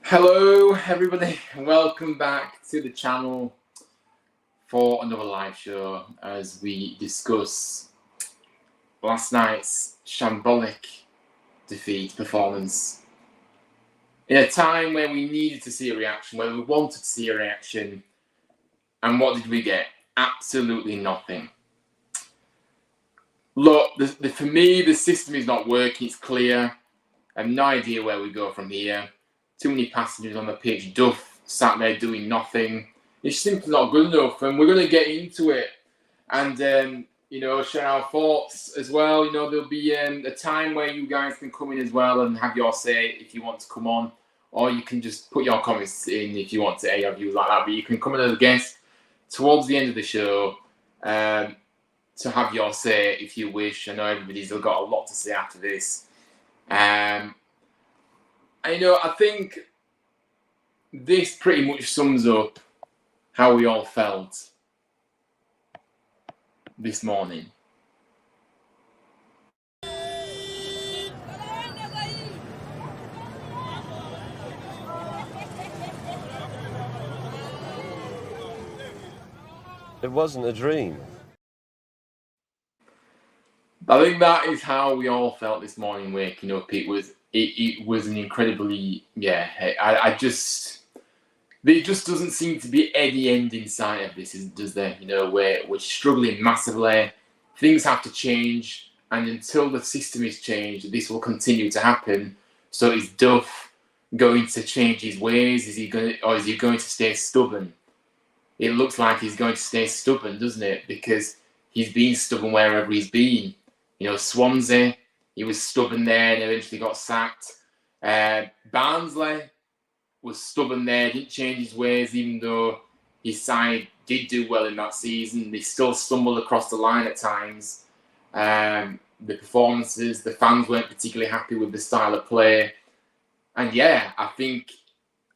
Hello everybody, welcome back to the channel for another live show as we discuss last night's shambolic defeat performance in a time where we needed to see a reaction, where we wanted to see a reaction, and what did we get? Absolutely nothing. Look, for me the system is not working, it's clear. I have no idea where we go from here. Too many passengers on the pitch, Duff sat there doing nothing. It's simply not good enough, and we're going to get into it and share our thoughts as well. There'll be a time where you guys can come in as well and have your say if you want to come on, or you can just put your comments in if you want to air your views like that. But you can come in as a guest towards the end of the show to have your say if you wish. I know everybody's got a lot to say after this. I think this pretty much sums up how we all felt this morning. It wasn't a dream. I think that is how we all felt this morning waking up. It was an incredibly, there just doesn't seem to be any end in sight of this, does there? We're struggling massively. Things have to change. and until the system is changed, this will continue to happen. So is Duff going to change his ways? Is he going to stay stubborn? It looks like he's going to stay stubborn, doesn't it? Because he's been stubborn wherever he's been. Swansea, he was stubborn there and eventually got sacked. Barnsley was stubborn there, didn't change his ways, even though his side did do well in that season. They still stumbled across the line at times. The performances, the fans weren't particularly happy with the style of play. And yeah, I think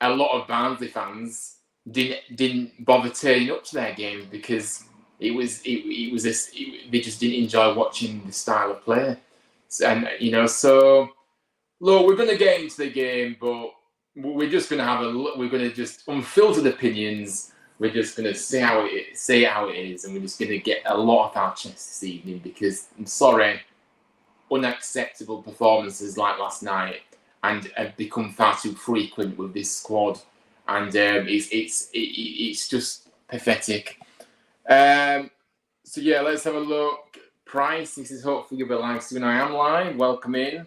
a lot of Barnsley fans didn't bother turning up to their game because they just didn't enjoy watching the style of play. So look, we're going to get into the game, but we're just going to we're going to just unfiltered opinions. We're just going to say it how it is, and we're just going to get a lot off our chest this evening because I'm sorry, unacceptable performances like last night and have become far too frequent with this squad, and it's just pathetic. So yeah, let's have a look. Price, this is hopefully you'll be live soon. I am live. Welcome in.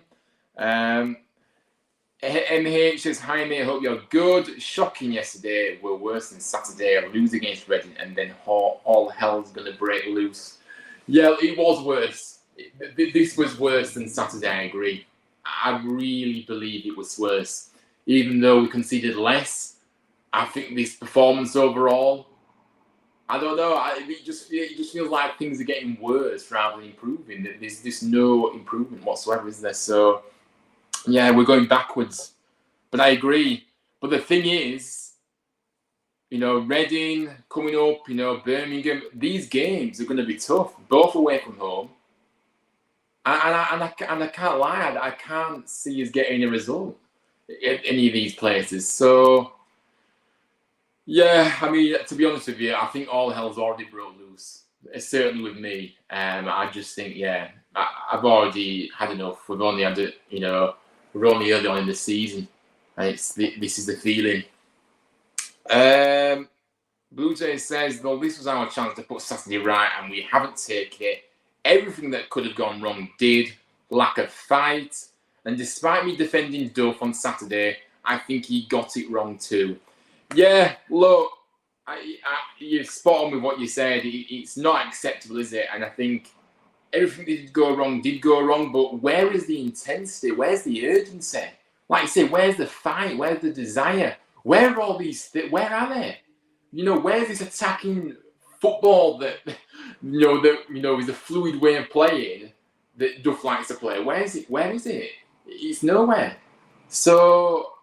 MH says, hi mate, hope you're good. Shocking yesterday, we're worse than Saturday. Lose against Reading and then all hell's going to break loose. Yeah, it was worse. This was worse than Saturday, I agree. I really believe it was worse. Even though we conceded less, I think this performance overall, I don't know, it just feels like things are getting worse rather than improving. There's just no improvement whatsoever, is there? So yeah, we're going backwards. But I agree. But the thing is, Reading coming up, Birmingham, these games are going to be tough, both away from home. And I can't lie, I can't see us getting a result at any of these places. So, yeah, I mean, to be honest with you, I think all hell's already broke loose. Certainly with me. I just think, yeah, I've already had enough. We've only had it, we're only early on in the season, and this is the feeling. Blue Jay says, though this was our chance to put Saturday right, and we haven't taken it. Everything that could have gone wrong did. Lack of fight, and despite me defending Duff on Saturday, I think he got it wrong too. Yeah, look, you're spot on with what you said. It's not acceptable, is it? And I think everything that did go wrong, but where is the intensity? Where's the urgency? Like you say, where's the fight? Where's the desire? Where are all these where are they? Where's this attacking football that, is a fluid way of playing that Duff likes to play? Where is it? Where is it? It's nowhere. So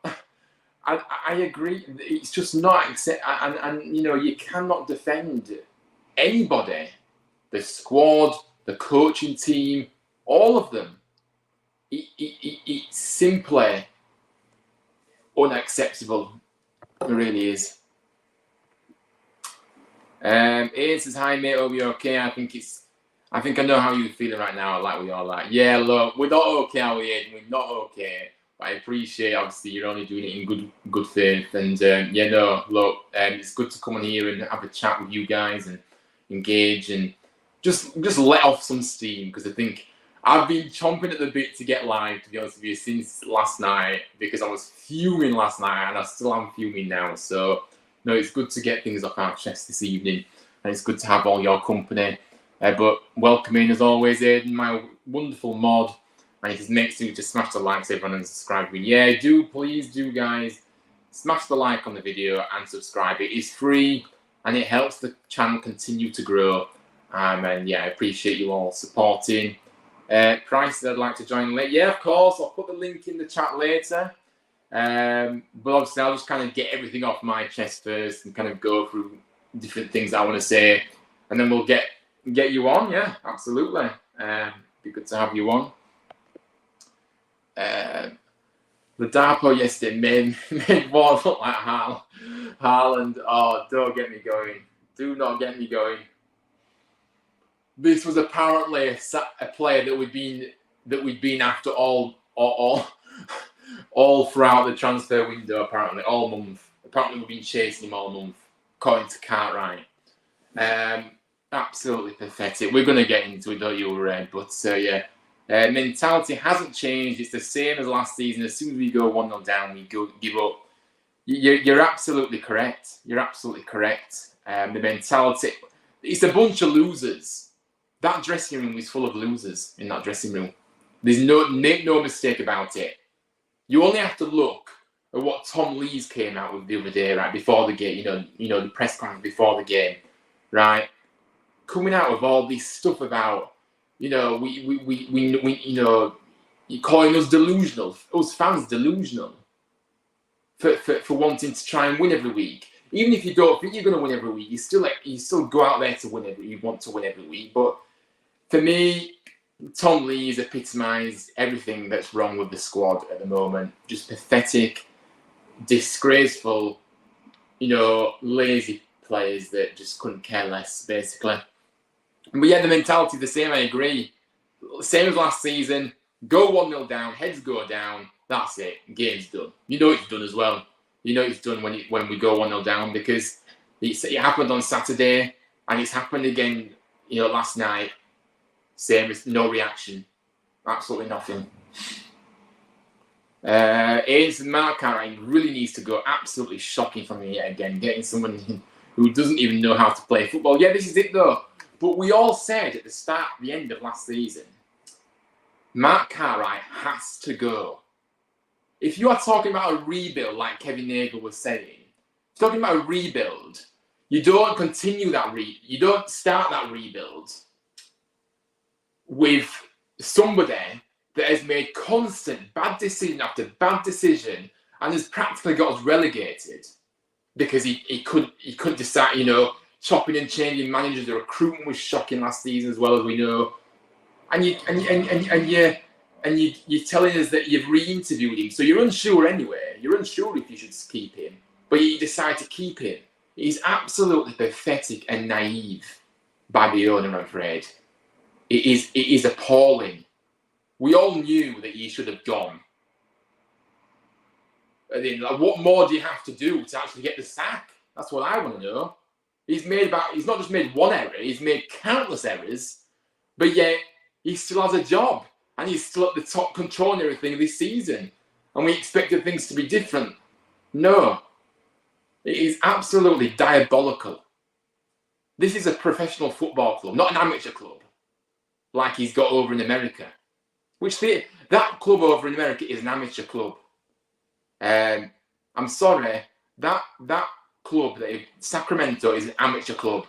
I agree. It's just not accept, and you cannot defend anybody, the squad, the coaching team, all of them. It's simply unacceptable. It really is. Ian says, hi mate, hope you're okay. I think I know how you're feeling right now, like we are like. Yeah, look, we're not okay, are we, Ian? We're not okay. But I appreciate, obviously, you're only doing it in good faith. And look, it's good to come on here and have a chat with you guys and engage and just let off some steam, because I think I've been chomping at the bit to get live, to be honest with you, since last night, because I was fuming last night and I still am fuming now. So, no, it's good to get things off our chest this evening, and it's good to have all your company. But welcome in, as always, Aidan, my wonderful mod. And it is next to just smash the likes, everyone, and subscribe. Yeah, please do, guys. Smash the like on the video and subscribe. It is free, and it helps the channel continue to grow. And yeah, I appreciate you all supporting. Price, I'd like to join late. Yeah, of course. I'll put the link in the chat later. But obviously, I'll just kind of get everything off my chest first and kind of go through different things I want to say, and then we'll get you on. Yeah, absolutely. Be good to have you on. The Darpo yesterday made Ward look like Haaland. Oh, don't get me going. Do not get me going. This was apparently a player that we'd been after all throughout the transfer window. Apparently, all month. Apparently, we've been chasing him all month, according to Cartwright. Absolutely pathetic. We're going to get into it, don't you, Red? But yeah, Mentality hasn't changed. It's the same as last season. As soon as we go 1-0 down, we give up. You're absolutely correct. You're absolutely correct. The mentality, it's a bunch of losers. That dressing room is full of losers in that dressing room. Make no mistake about it. You only have to look at what Tom Lees came out with the other day, right, before the game, the press conference before the game, right? Coming out with all this stuff about, you're calling us delusional, us fans delusional for wanting to try and win every week. Even if you don't think you're going to win every week, you still go out there to win you want to win every week. But for me, Tom Lees epitomised everything that's wrong with the squad at the moment. Just pathetic, disgraceful, lazy players that just couldn't care less, basically. But yeah, the mentality the same, I agree. Same as last season. Go 1-0 down, heads go down, that's it. Game's done. It's done as well. It's done when we go 1-0 down, because it happened on Saturday and it's happened again, last night. Same as no reaction. Absolutely nothing. Ainsley Mark-Cartwright really needs to go. Absolutely shocking from me yet again. Getting someone who doesn't even know how to play football. Yeah, this is it though. But we all said at the end of last season, Mark Cartwright has to go. If you are talking about a rebuild, like Kevin Nagle was saying, talking about a rebuild, you don't continue that you don't start that rebuild with somebody that has made constant bad decision after bad decision and has practically got us relegated because he couldn't decide, chopping and changing managers. The recruitment was shocking last season as well, as we know. And you're telling us that you've re-interviewed him, so you're unsure anyway. You're unsure if you should keep him, but you decide to keep him. He's absolutely pathetic and naive by the owner, I'm afraid. It is appalling. We all knew that he should have gone. And then, what more do you have to do to actually get the sack? That's what I want to know. He's not just made one error, he's made countless errors, but yet he still has a job and he's still at the top controlling everything this season. And we expected things to be different. No. It is absolutely diabolical. This is a professional football club, not an amateur club, like he's got over in America. That club over in America is an amateur club. I'm sorry, that club, Sacramento, is an amateur club.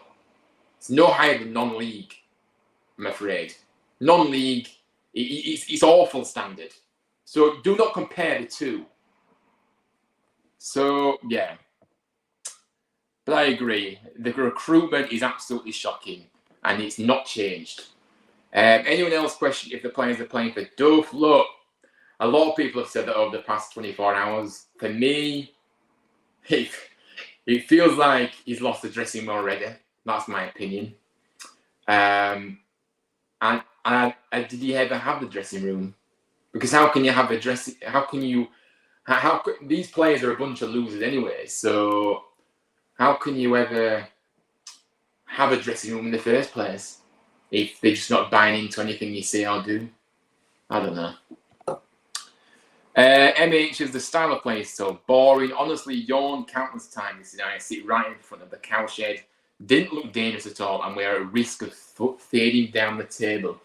It's no higher than non-league, I'm afraid. Non-league, it's awful standard. So do not compare the two. So, yeah. But I agree. The recruitment is absolutely shocking and it's not changed. Anyone else question if the players are playing for Duff? Look, a lot of people have said that over the past 24 hours. For me, it feels like he's lost the dressing room already. That's my opinion. And did he ever have the dressing room? Because how can you have a dressing? These players are a bunch of losers anyway. So how can you ever have a dressing room in the first place if they're just not buying into anything you say or do? I don't know. MH is the style of play is so boring. Honestly, yawned countless times today. I sit right in front of the cowshed. Didn't look dangerous at all, and we're at risk of fading down the table.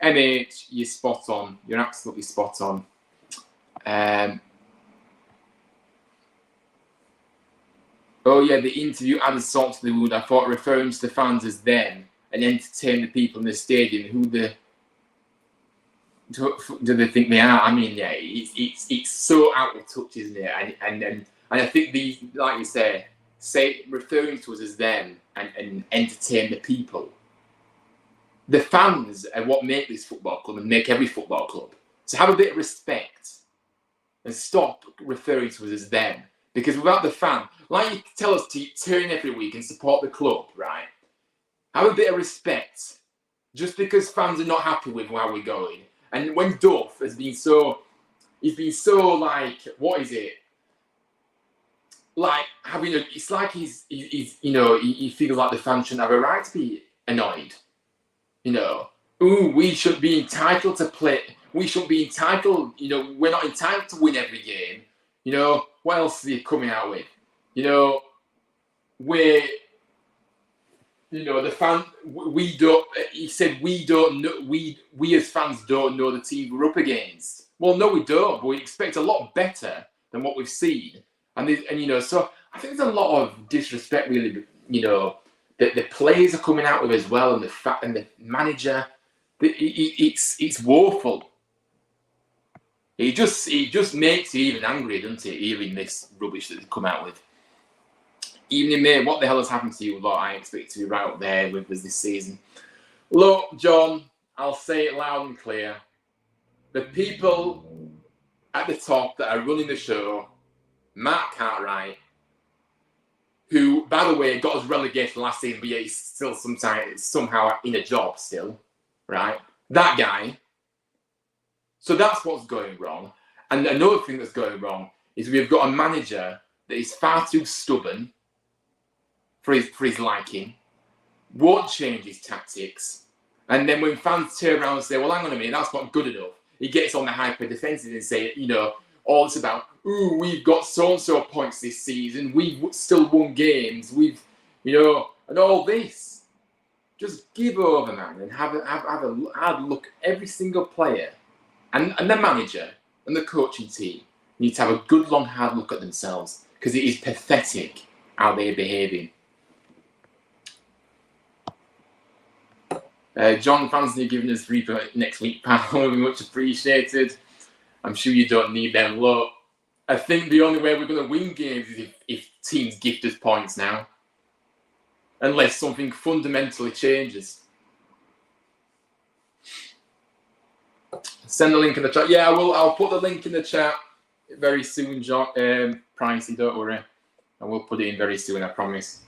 MH, you're spot on. You're absolutely spot on. Oh yeah, the interview added salt to the wound. I thought referring to the fans as them and entertain the people in the stadium. Who do they think they are? I mean, yeah, it's so out of touch, isn't it? And I think these, like you say referring to us as them and entertain the people. The fans are what make this football club and make every football club. So have a bit of respect and stop referring to us as them. Because without the fan, like you tell us to turn every week and support the club, right? Have a bit of respect. Just because fans are not happy with how we're going. And when Duff he's been so like, what is it? Like it's like he feels like the fans shouldn't have a right to be annoyed. ooh, we should be entitled to play. We shouldn't be entitled, we're not entitled to win every game. What else are you coming out with? We're, the fan, we don't, he said, we don't know, we as fans don't know the team we're up against. Well, no, we don't, but we expect a lot better than what we've seen. So I think there's a lot of disrespect, really, that the players are coming out with as well, and the manager, it's woeful. It just makes you even angrier, doesn't it? Hearing this rubbish that they come out with. Even in May, what the hell has happened to you? I expect to be right up there with us this season. Look, John, I'll say it loud and clear. The people at the top that are running the show, Mark Cartwright, who, by the way, got us relegated last season, but yet he's still somehow in a job still, right? That guy. So that's what's going wrong. And another thing that's going wrong is we've got a manager that is far too stubborn for his liking, won't change his tactics, and then when fans turn around and say, well, hang on a minute, that's not good enough, he gets on the hyper defensive and say, all it's about, ooh, we've got so-and-so points this season, we've still won games, and all this. Just give over, man, and have a look at every single player and the manager and the coaching team need to have a good, long, hard look at themselves, because it is pathetic how they're behaving. John, fans are giving us 3 for next week, pal. Will be much appreciated. I'm sure you don't need them. Look, I think the only way we're going to win games is if teams gift us points now, unless something fundamentally changes. Send the link in the chat. Yeah, I'll put the link in the chat very soon, John. Pricey, don't worry. I will put it in very soon, I promise.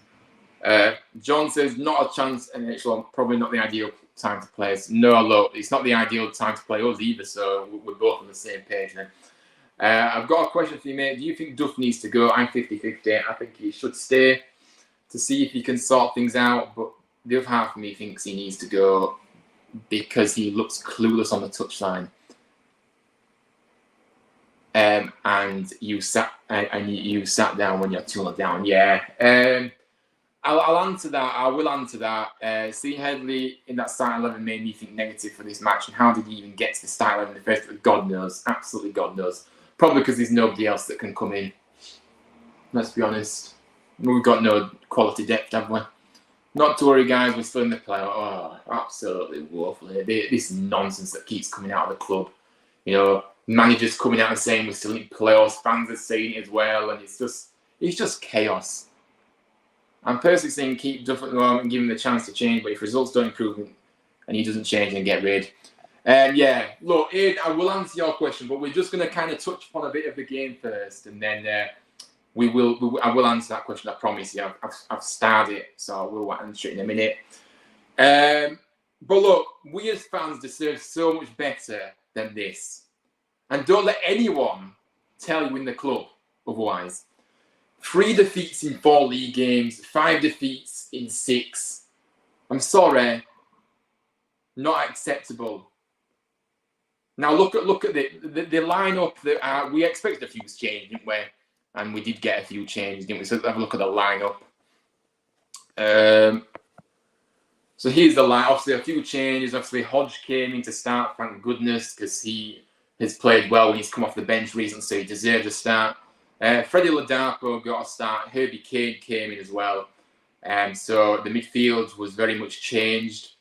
John says, not a chance, NHL, probably not the ideal time to play us. No, look, it's not the ideal time to play us either, so we're both on the same page then. I've got a question for you, mate. Do you think Duff needs to go? I'm 50-50. I think he should stay to see if he can sort things out, but the other half of me thinks he needs to go because he looks clueless on the touchline. And you sat down when you're 2-0 down. Yeah. I'll answer that. I will answer that. Seeing Headley in that starting 11 made me think negative for this match. And how did he even get to the starting 11 in the first? God knows. Absolutely God knows. Probably because there's nobody else that can come in. Let's be honest. We've got no quality depth, have we? Not to worry, guys. We're still in the playoff. Oh, absolutely woeful. This nonsense that keeps coming out of the club. Managers coming out and saying we're still in playoffs. Fans are saying it as well. And it's just chaos. I'm personally saying keep Duff at the moment and give him the chance to change, but if results don't improve and he doesn't change, then get rid. Yeah, look, Ed, I will answer your question, but we're just going to kind of touch upon a bit of the game first, and then I will answer that question, I promise you. I've started it, so I will answer it in a minute. But look, we as fans deserve so much better than this. And don't let anyone tell you in the club otherwise. 3 defeats in 4 league games, 5 defeats in 6. I'm sorry, not acceptable. Now look at the lineup that we expected a few changes, didn't we? And we did get a few changes, didn't we? So let's have a look at the lineup. So here's the line. Obviously, a few changes. Obviously, Hodge came in to start. Thank goodness, because he has played well when he's come off the bench recently, so he deserves a start. Freddie Ladapo got a start. Herbie Kane came in as well. So the midfield was very much changed,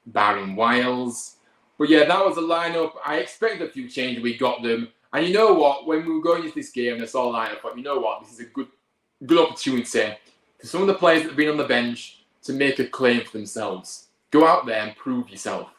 barring Wiles. But yeah, that was the lineup. I expected a few changes. We got them. And you know what? When we were going into this game and I saw the lineup, I thought, you know what? This is a good opportunity for some of the players that have been on the bench to make a claim for themselves. Go out there and prove yourself.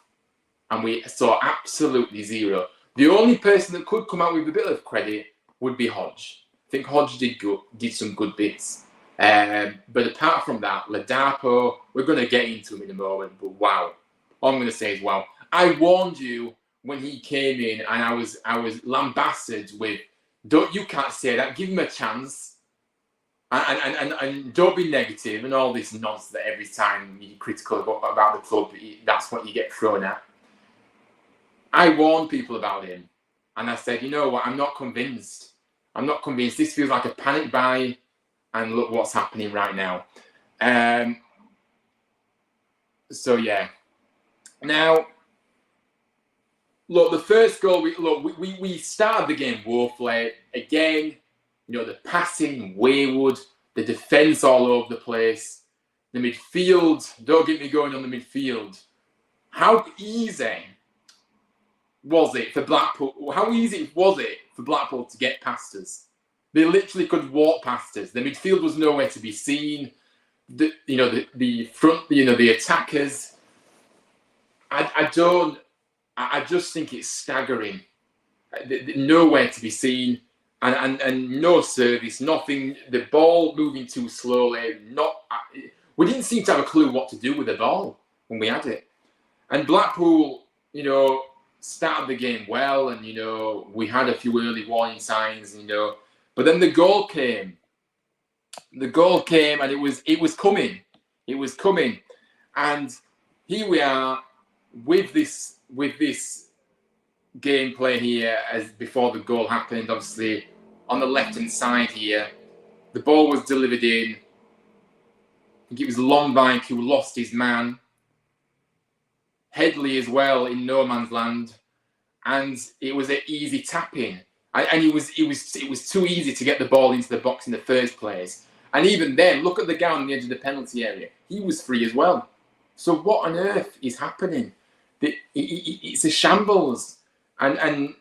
And we saw absolutely zero. The only person that could come out with a bit of credit would be Hodge. I think Hodge did some good bits. But apart from that, Ladapo, we're going to get into him in a moment, but wow. All I'm going to say is wow. I warned you when he came in and I was lambasted with, you can't say that, give him a chance. And don't be negative and all this nonsense that every time you're critical about the club, that's what you get thrown at. I warned people about him, and I said, you know what, I'm not convinced. I'm not convinced. This feels like a panic buy, and look what's happening right now. So yeah. Now, look, the first goal, we started the game woefully. Again, you know, the passing, wayward, the defence all over the place. The midfield, don't get me going on the midfield. How easy was it for Blackpool? How easy was it for Blackpool to get past us? They literally could walk past us. The midfield was nowhere to be seen. The front, the attackers. I just think it's staggering. Nowhere to be seen, and no service, nothing. The ball moving too slowly. We didn't seem to have a clue what to do with the ball when we had it. And Blackpool, started the game well, and we had a few early warning signs, but then the goal came. The goal came, and it was coming. It was coming, and here we are with this gameplay here as before the goal happened. Obviously, on the left-hand side here, the ball was delivered in. I think it was Longbank who lost his man. Headley as well in no man's land, and it was an easy tap-in. And it was too easy to get the ball into the box in the first place. And even then, look at the guy on the edge of the penalty area. He was free as well. So what on earth is happening? It's a shambles. And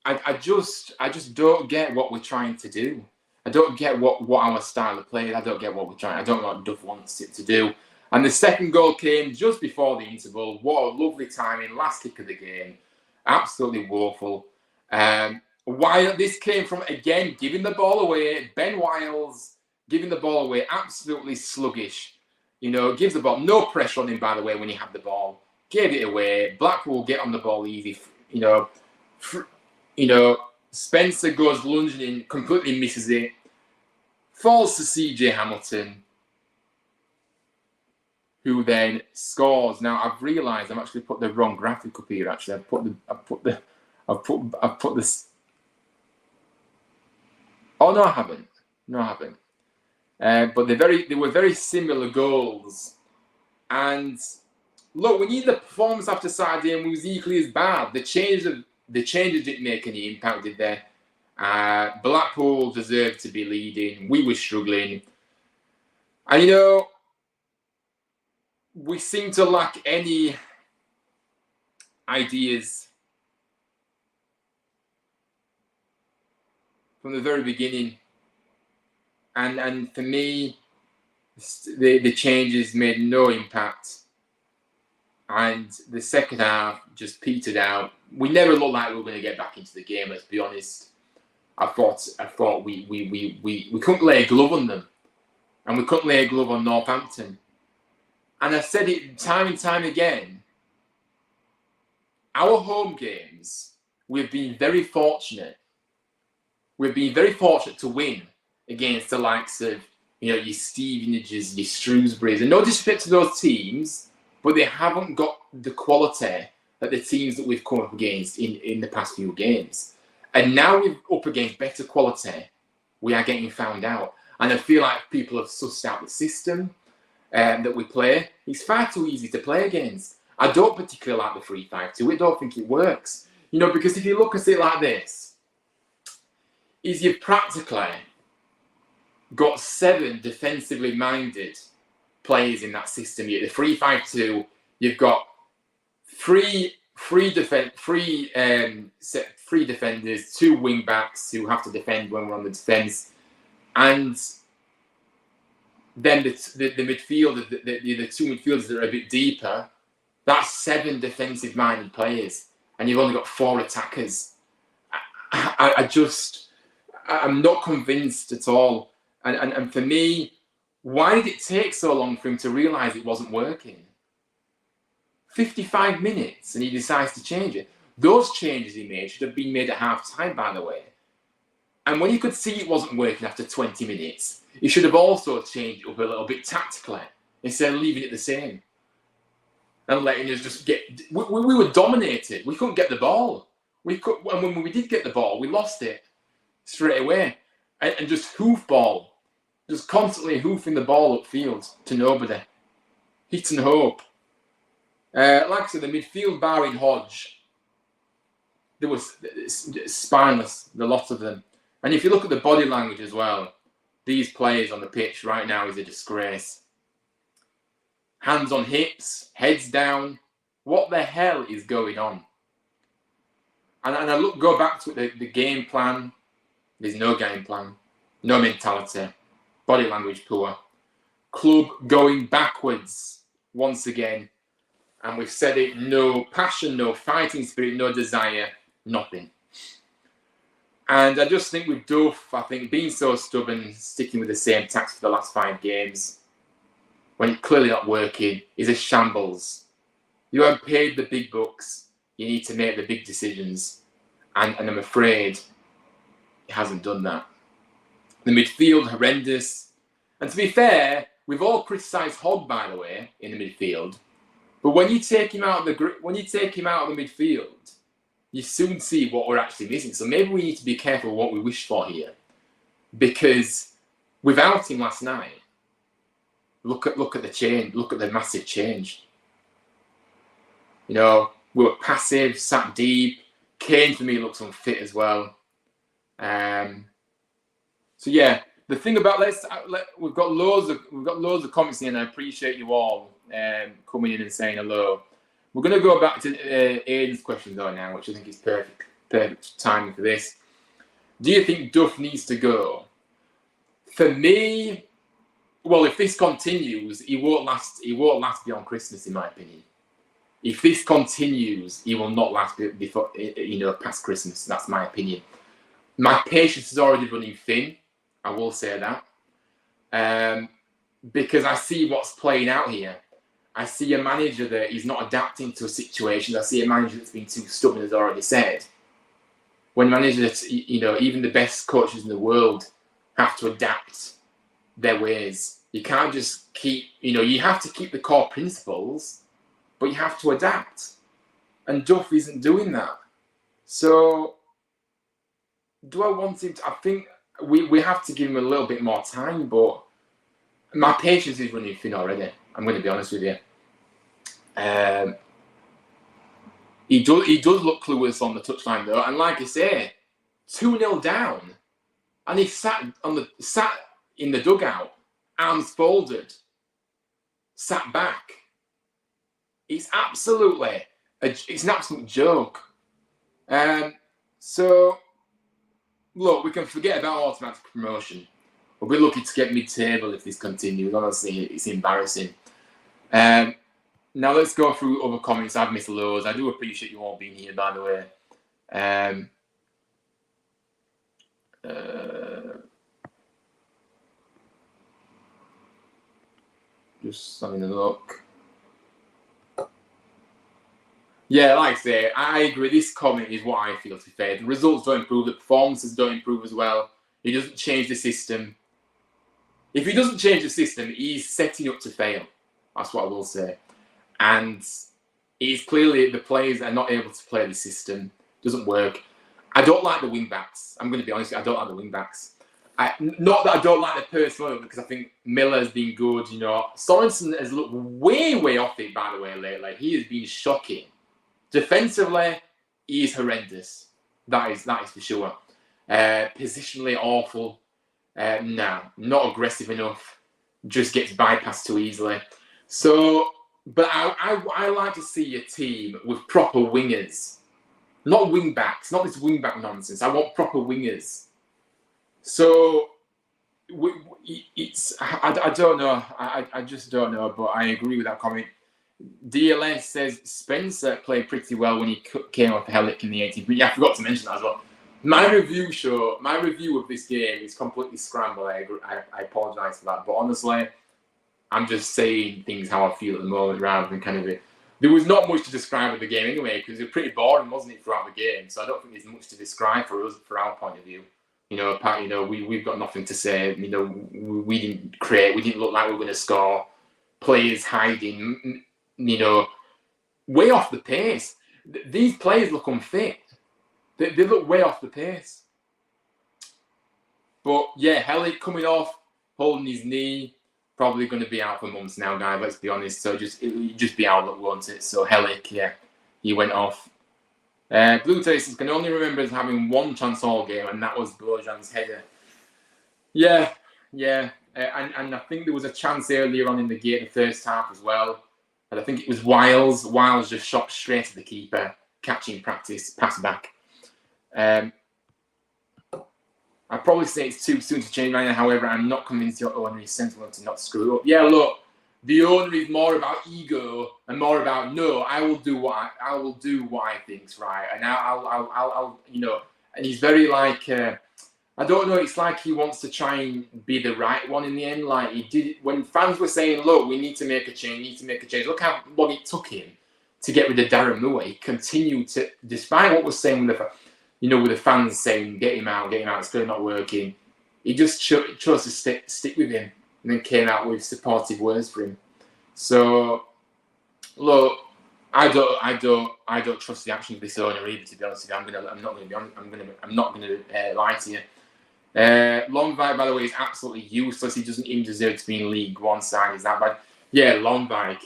I just don't get what we're trying to do. I don't get what our style of play is. I don't get what we're trying. I don't know what Duff wants it to do. And the second goal came just before the interval. What a lovely timing. Last kick of the game. Absolutely woeful. While this came from, again, giving the ball away. Ben Wiles giving the ball away. Absolutely sluggish. Gives the ball. No pressure on him, by the way, when he had the ball. Gave it away. Blackpool get on the ball easy. Spencer goes lunging in, completely misses it. Falls to CJ Hamilton, who then scores. Now I've realised I've actually put the wrong graphic up here. Actually, I've put this. Oh no, I haven't. No, I haven't. But they were very similar goals. And look, when you the performance after Saturday was equally as bad. The changes didn't make any impact, did they? Blackpool deserved to be leading. We were struggling. And we seem to lack any ideas from the very beginning. And for me, the changes made no impact. And the second half just petered out. We never looked like we were going to get back into the game, let's be honest. I thought we couldn't lay a glove on them. And we couldn't lay a glove on Northampton. And I said it time and time again. Our home games, we've been very fortunate. We've been very fortunate to win against the likes of, your Stevenages, your Shrewsburys. And no disrespect to those teams, but they haven't got the quality that the teams that we've come up against in the past few games. And now we're up against better quality, we are getting found out. And I feel like people have sussed out the system that we play. It's far too easy to play against. I don't particularly like the 3-5-2. I don't think it works. Because if you look at it like this, is you've practically got 7 defensively minded players in that system. The 3-5-2, you've got three defenders, 2 wing backs who have to defend when we're on the defence, and then the midfield, the 2 midfielders that are a bit deeper. That's 7 defensive minded players, and you've only got 4 attackers. I'm not convinced at all. And for me, why did it take so long for him to realise it wasn't working? 55 minutes, and he decides to change it. Those changes he made should have been made at half-time, by the way. And when you could see it wasn't working after 20 minutes, you should have also changed it up a little bit tactically instead of leaving it the same and letting us just get. We were dominated. We couldn't get the ball. And when we did get the ball, we lost it straight away. And just hoofball, just constantly hoofing the ball upfield to nobody. Hit and hope. Like I said, the midfield barring Hodge, there was spineless, the lot of them. And if you look at the body language as well, these players on the pitch right now is a disgrace. Hands on hips, heads down. What the hell is going on? And I go back to the game plan. There's no game plan, no mentality, body language poor. Club going backwards once again. And we've said it, no passion, no fighting spirit, no desire, nothing. And I just think with Duff, I think being so stubborn, sticking with the same tactics for the last 5 games, when it's clearly not working, is a shambles. You have paid the big bucks. You need to make the big decisions. And I'm afraid he hasn't done that. The midfield, horrendous. And to be fair, we've all criticised Hogg, by the way, in the midfield. But when you take him out of the midfield, you soon see what we're actually missing. So maybe we need to be careful what we wish for here, because without him last night, look at the change. Look at the massive change. You know, we were passive, sat deep. Kane for me looks unfit as well. So yeah, the thing about we've got loads of comments in, and I appreciate you all coming in and saying hello. We're going to go back to Aiden's question though now, which I think is perfect timing for this. Do you think Duff needs to go? For me, well, if this continues, he won't last beyond Christmas, in my opinion. If this continues, he will not last before past Christmas. That's my opinion. My patience is already running thin. I will say that, because I see what's playing out here. I see a manager that is not adapting to a situation. I see a manager that's been too stubborn, as I already said. When managers, even the best coaches in the world have to adapt their ways. You can't just keep, you have to keep the core principles, but you have to adapt. And Duff isn't doing that. So, do I want him to? I think we have to give him a little bit more time, but my patience is running thin already. I'm going to be honest with you. He does look clueless on the touchline though, and like I say, 2-0 down, and he sat in the dugout, arms folded, sat back. It's an absolute joke. So look, we can forget about automatic promotion. We'll be lucky to get mid-table if this continues. Honestly, it's embarrassing. Now let's go through other comments. I've missed loads. I do appreciate you all being here, by the way. Just having a look. Yeah, like I say, I agree. This comment is what I feel, to be fair. The results don't improve. The performances don't improve as well. He doesn't change the system. If he doesn't change the system, he's setting up to fail. That's what I will say. And it's clearly the players are not able to play the system. Doesn't work. I don't like the wing backs. I'm going to be honest. I don't like the wing backs. Not that I don't like the personnel, because I think Miller has been good. Sorensen has looked way off it, by the way, lately. He has been shocking. Defensively, he is horrendous. That is for sure. Positionally awful. Not aggressive enough. Just gets bypassed too easily. So, but I like to see a team with proper wingers, not wing backs, not this wing back nonsense. I want proper wingers. So, I don't know. I just don't know. But I agree with that comment. DLS says Spencer played pretty well when he came off Hellick in the 18th. Yeah, I forgot to mention that as well. My review of this game is completely scrambled. I apologise for that. But honestly, I'm just saying things how I feel at the moment rather than kind of it. There was not much to describe of the game anyway, because it was pretty boring, wasn't it, throughout the game? So I don't think there's much to describe for us, for our point of view. We've got nothing to say. We didn't create. We didn't look like we were going to score. Players hiding. Way off the pace. These players look unfit. They look way off the pace. But yeah, Hellick coming off, holding his knee, probably going to be out for months now, guys. Let's be honest. So it'll just be outlook, won't it? So Hellick, yeah, he went off. Blue Tasters can only remember as having one chance all game, and that was Bojan's header. Yeah. And I think there was a chance earlier on in the game, the first half as well. And I think it was Wiles. Wiles just shot straight at the keeper, catching practice, pass back. I'd probably say it's too soon to change right now. However, I'm not convinced your owner is sensible to not screw up. Yeah, look, the owner is more about ego and more about no. I will do what I think's right, and I'll And he's very like I don't know. It's like he wants to try and be the right one in the end. Like he did when fans were saying, "Look, we need to make a change. Look how long it took him to get rid of Darren Moore. He continued to, despite what was saying with the fans saying, get him out, it's still not working. He just chose to stick with him and then came out with supportive words for him. So, look, I don't trust the action of this owner either. To be honest with you, I'm not gonna lie to you. Longvike, by the way, is absolutely useless. He doesn't even deserve to be in League One side. Is that bad? Yeah, Longvike.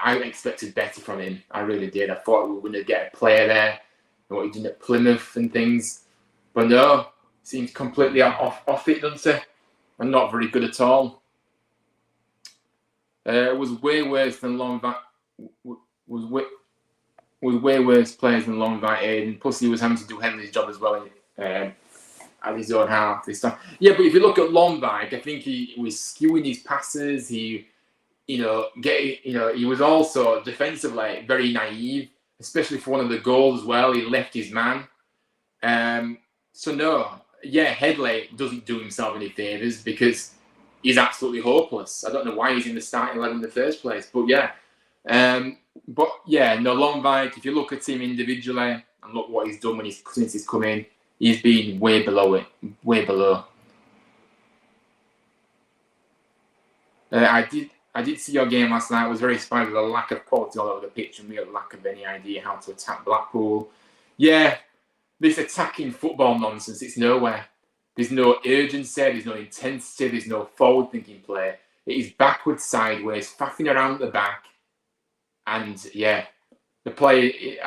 I expected better from him. I really did. I thought we were going to get a player there, and what he did at Plymouth and things. But no, seems completely off it, doesn't it? And not very good at all. It was way worse than Longvike. Was way worse players than Longvike Aiden. Plus, he was having to do Henley's job as well at his own half this time. Yeah, but if you look at Longvike, I think he was skewing his passes. He was also defensively very naive, especially for one of the goals as well. He left his man. Headley doesn't do himself any favours because he's absolutely hopeless. I don't know why he's in the starting 11 in the first place, but yeah. Longvike, if you look at him individually and look what he's done since he's come in, he's been way below it, way below. I did see your game last night. I was very surprised with the lack of quality all over the pitch and real lack of any idea how to attack Blackpool. Yeah, this attacking football nonsense, it's nowhere. There's no urgency, there's no intensity, there's no forward-thinking play. It is backwards, sideways, faffing around at the back. And, yeah, the play,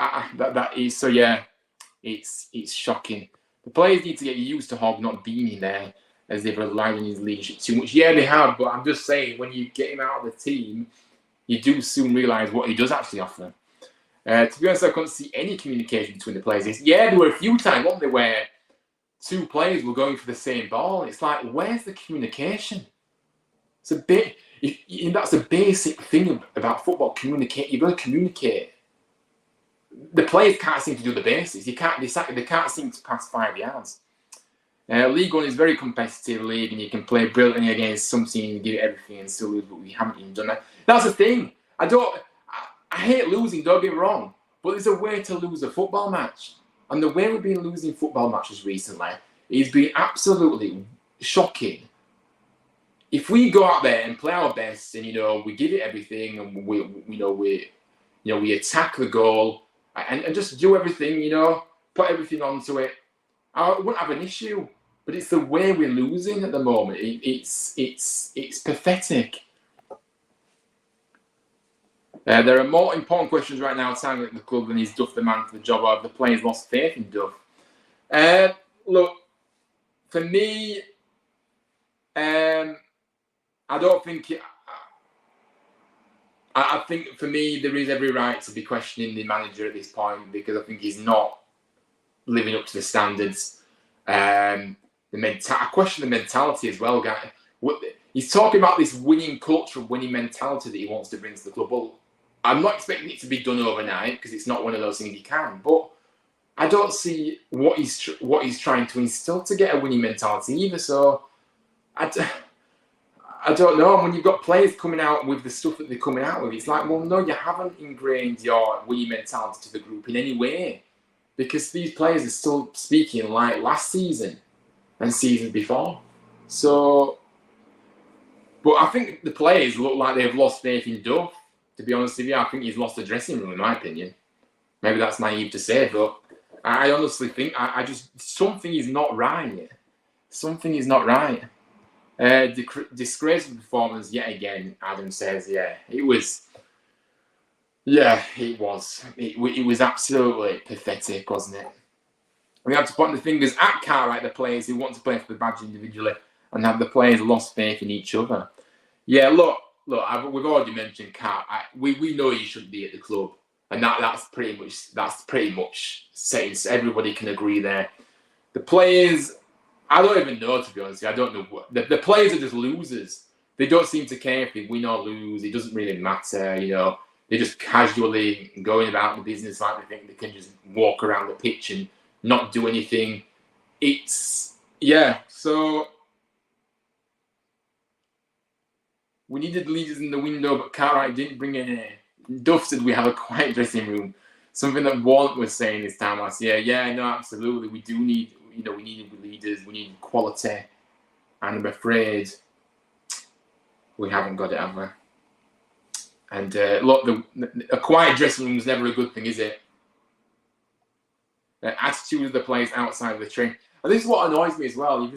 it's shocking. The players need to get used to Hogg not being in there, as they've relied on his leadership too much. Yeah, they have, but I'm just saying, when you get him out of the team, you do soon realise what he does actually offer. To be honest, I couldn't see any communication between the players. Yeah, there were a few times, weren't there, where two players were going for the same ball. It's like, where's the communication? It's a bit... that's a basic thing about football. Communicate. You've got to communicate. The players can't seem to do the basics. They can't seem to pass 5 yards. League One is a very competitive league, and you can play brilliantly against some team and give it everything and still lose, but we haven't even done that. That's the thing. I hate losing, don't get me wrong, but there's a way to lose a football match. And the way we've been losing football matches recently has been absolutely shocking. If we go out there and play our best and, we give it everything and we attack the goal and just do everything, put everything onto it, I wouldn't have an issue. But it's the way we're losing at the moment. It's pathetic. There are more important questions right now targeting at the club than is Duff the man for the job, or have the players lost faith in Duff? Look, for me, I don't think... I think, for me, there is every right to be questioning the manager at this point, because I think he's not living up to the standards. I question the mentality as well, guy. He's talking about this winning culture, winning mentality that he wants to bring to the club. Well, I'm not expecting it to be done overnight, because it's not one of those things you can. But I don't see what he's trying to instill to get a winning mentality either. So I don't know. When you've got players coming out with the stuff that they're coming out with, it's like, well, no, you haven't ingrained your winning mentality to the group in any way. because these players are still speaking like last season and seasons before. So, but I think the players look like they've lost faith in Duff. To be honest with you, I think he's lost the dressing room, in my opinion. Maybe that's naive to say, but I honestly think I just something is not right. Something is not right. Disgraceful performance yet again. Adam says, yeah, it was. Yeah, it was. It was absolutely pathetic, wasn't it? We have to point the fingers at Cartwright, the players who want to play for the badge individually, and have the players lost faith in each other. Yeah, look, we've already mentioned Cartwright. We know he shouldn't be at the club, and that's pretty much saying everybody can agree there. The players, I don't even know, to be honest. I don't know what the players are just losers. They don't seem to care if they win or lose. It doesn't really matter, you know. They're just casually going about the business like they think they can just walk around the pitch and not do anything. So we needed leaders in the window, but Cartwright didn't bring any. Duff said we have a quiet dressing room. Something that Warren was saying this time last year. Yeah, no, absolutely. We do need, we need leaders. We need quality. And I'm afraid we haven't got it, have we? And look, a quiet dressing room is never a good thing, is it? The attitude of the players outside of the train. And this is what annoys me as well.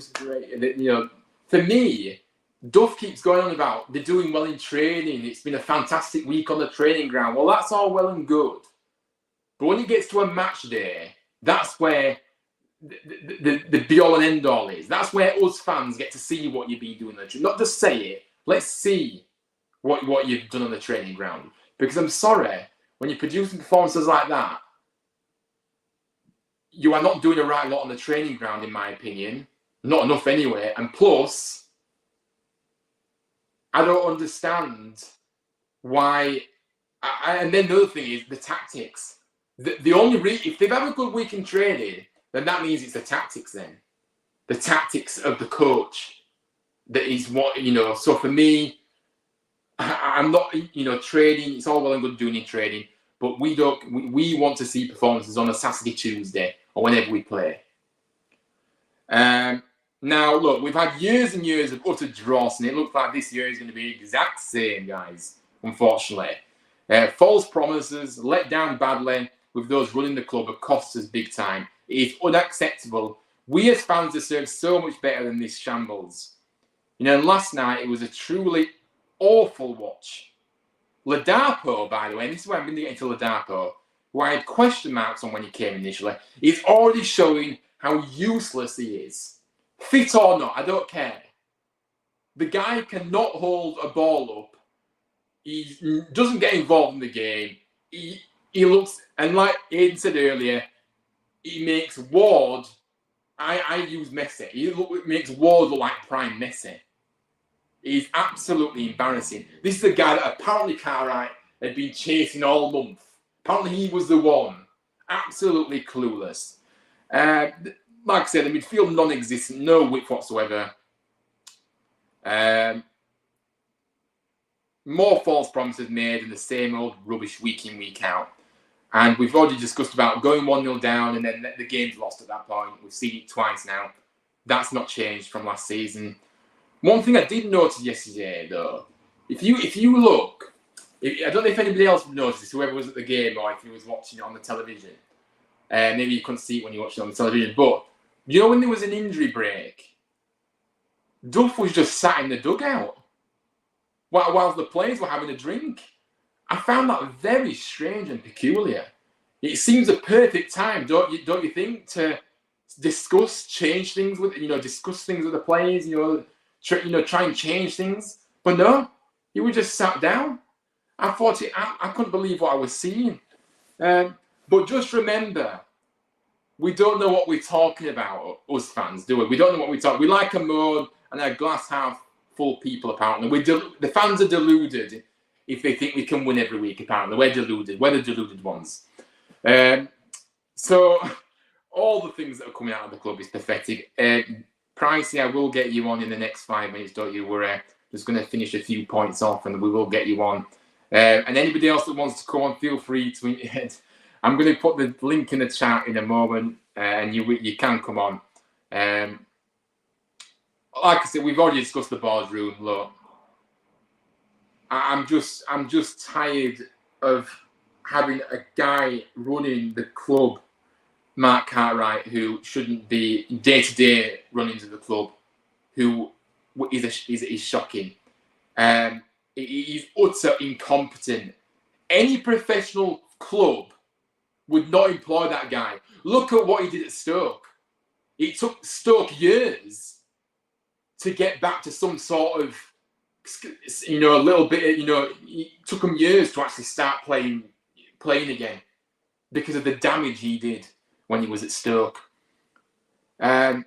For me, Duff keeps going on about they're doing well in training. It's been a fantastic week on the training ground. Well, that's all well and good. But when it gets to a match day, that's where the be-all and end-all is. That's where us fans get to see what you've been doing. Not just say it. Let's see what you've done on the training ground. Because I'm sorry, when you're producing performances like that, you are not doing the right lot on the training ground, in my opinion. Not enough anyway. And plus, I don't understand why. And then the other thing is the tactics. The only if they've had a good week in training, then that means it's the tactics. Then the tactics of the coach that is what So for me, I'm not trading. It's all well and good doing trading, but we don't. We want to see performances on a Saturday, Tuesday, or whenever we play. Now, look, we've had years and years of utter dross, and it looks like this year is going to be the exact same, guys, unfortunately. False promises, let down badly with those running the club have cost us big time. It is unacceptable. We as fans deserve so much better than this shambles. Last night it was a truly awful watch. Ladapo, by the way, and this is why I'm going to get into Ladapo, who I had question marks on when he came initially, is already showing how useless he is. Fit or not, I don't care. The guy cannot hold a ball up. He doesn't get involved in the game. He looks, and like Aidan said earlier, he makes Ward, I use Messi, he makes Ward look like prime Messi. He's absolutely embarrassing. This is a guy that apparently Cartwright had been chasing all month. Apparently he was the one. Absolutely clueless. Like I said, the midfield non-existent, no width whatsoever. More false promises made and the same old rubbish week in, week out. And we've already discussed about going 1-0 down and then the game's lost at that point. We've seen it twice now. That's not changed from last season. One thing I did notice yesterday, though, if you look, I don't know if anybody else noticed this, whoever was at the game or if you was watching it on the television. Maybe you couldn't see it when you watched it on the television. But, when there was an injury break, Duff was just sat in the dugout while the players were having a drink. I found that very strange and peculiar. It seems a perfect time, don't you think, to change things with, discuss things with the players, try and change things. But no, he was just sat down. I couldn't believe what I was seeing. But just remember, we don't know what we're talking about, us fans, do we? We don't know what we're talking. We like a moan and a glass half full people, apparently. The fans are deluded if they think we can win every week, apparently. We're deluded. We're the deluded ones. So all the things that are coming out of the club is pathetic. Pricey, I will get you on in the next 5 minutes, don't you worry. Just going to finish a few points off and we will get you on. And anybody else that wants to come on, feel free to... I'm going to put the link in the chat in a moment, and you can come on. Like I said, we've already discussed the boardroom. Look, I'm just tired of having a guy running the club, Mark Cartwright, who shouldn't be day-to-day running to the club, who is shocking. He's utter incompetent. Any professional club would not employ that guy. Look at what he did at Stoke. It took Stoke years to get back to some sort of, a little bit, it took him years to actually start playing again because of the damage he did when he was at Stoke. And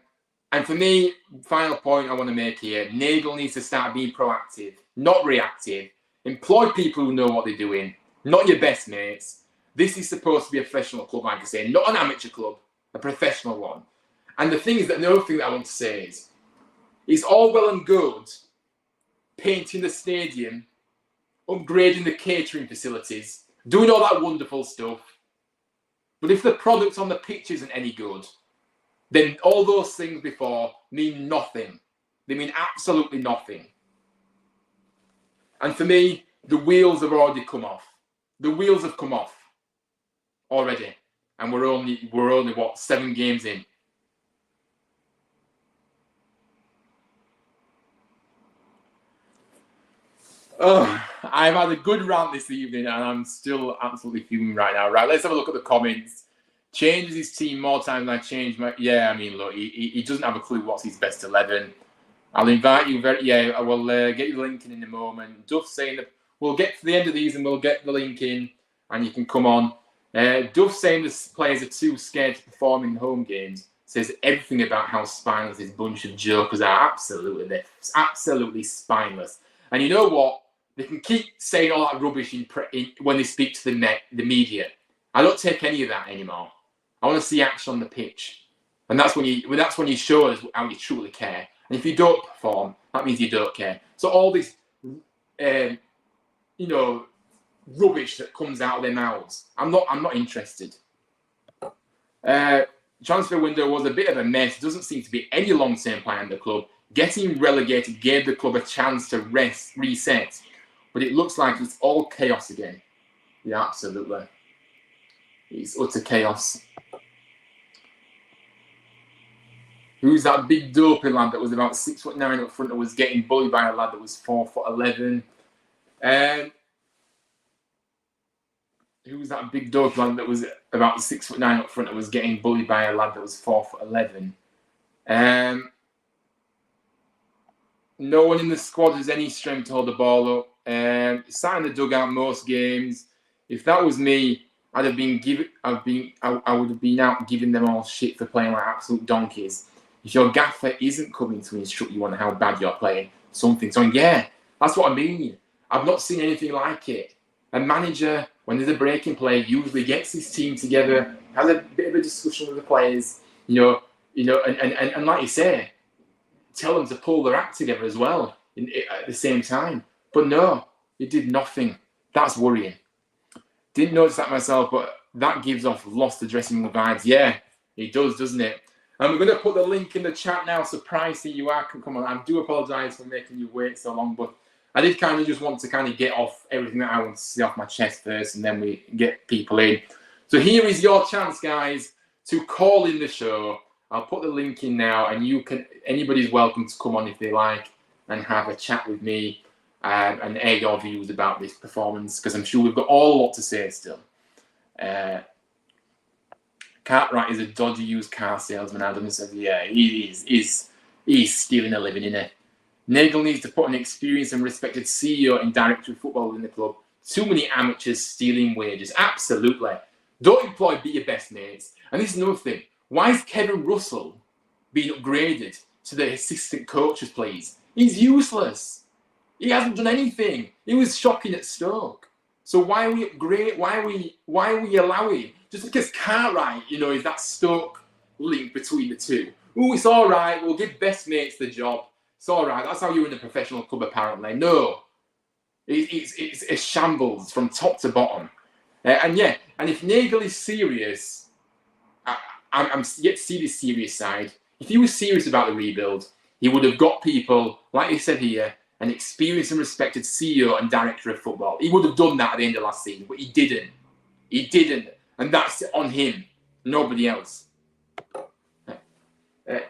for me, final point I want to make here, Nagel needs to start being proactive, not reactive. Employ people who know what they're doing, not your best mates. This is supposed to be a professional club, like I say, not an amateur club, a professional one. And the thing is that the other thing that I want to say is, it's all well and good painting the stadium, upgrading the catering facilities, doing all that wonderful stuff. But if the product on the pitch isn't any good, then all those things before mean nothing. They mean absolutely nothing. And for me, the wheels have already come off. The wheels have come off already. And we're only what, 7 games in. Oh, I've had a good rant this evening and I'm still absolutely fuming right now. Right, let's have a look at the comments. Changes his team more times than I change my... Yeah, I mean, look, he doesn't have a clue what's his best 11. I'll invite you I will get you the link in a moment. Duff saying that we'll get to the end of these and we'll get the link in and you can come on. Duff saying the players are too scared to perform in home games. Says everything about how spineless this bunch of jokers are. Absolutely, they're absolutely spineless. And you know what? They can keep saying all that rubbish when they speak to the media. I don't take any of that anymore. I want to see action on the pitch, and that's when you show us how you truly care. And if you don't perform, that means you don't care. So all this, rubbish that comes out of their mouths, I'm not interested. Transfer window was a bit of a mess. There doesn't seem to be any long-term plan in the club. Getting relegated gave the club a chance to reset, but it looks like it's all chaos again. Yeah, absolutely. It's utter chaos. Who's that big dopey lad that was about 6'9" up front that was getting bullied by a lad that was 4'11"? Who was that big dopey lad that was about 6'9" up front that was getting bullied by a lad that was 4'11"? No one in the squad has any strength to hold the ball up. Sat in the dugout most games. If that was me, I would have been out giving them all shit for playing like absolute donkeys. If your gaffer isn't coming to instruct you on how bad you're playing, something's wrong. Yeah, that's what I mean. I've not seen anything like it. A manager, when there's a break in play, usually gets his team together, has a bit of a discussion with the players, and like you say, tell them to pull their act together as well at the same time. But no, it did nothing. That's worrying. Didn't notice that myself, but that gives off lost the dressing room vibes. Yeah, it does, doesn't it? And we're going to put the link in the chat now. Surprised that you are. Come on, I do apologise for making you wait so long, but I did kind of just want to kind of get off everything that I want to see off my chest first, and then we get people in. So here is your chance, guys, to call in the show. I'll put the link in now, and anybody's welcome to come on if they like and have a chat with me and air your views about this performance, because I'm sure we've got all a lot to say still. Cartwright is a dodgy used car salesman, Adam says. Yeah, he's stealing a living, innit? Nagel needs to put an experienced and respected CEO and director of football in the club. Too many amateurs stealing wages. Absolutely. Don't employ be your best mates. And this is another thing. Why is Kevin Russell being upgraded to the assistant coaches, please? He's useless. He hasn't done anything. He was shocking at Stoke. So why are we upgrade? Why are we allowing? Just because Cartwright, is that Stoke link between the two. Oh, it's all right. We'll give best mates the job. It's all right. That's how you're in a professional club, apparently. No, it's a shambles from top to bottom. And if Nagel is serious, I'm yet to see this serious side. If he was serious about the rebuild, he would have got people, like he said here, an experienced and respected CEO and director of football. He would have done that at the end of last season, but he didn't. He didn't. And that's on him, nobody else.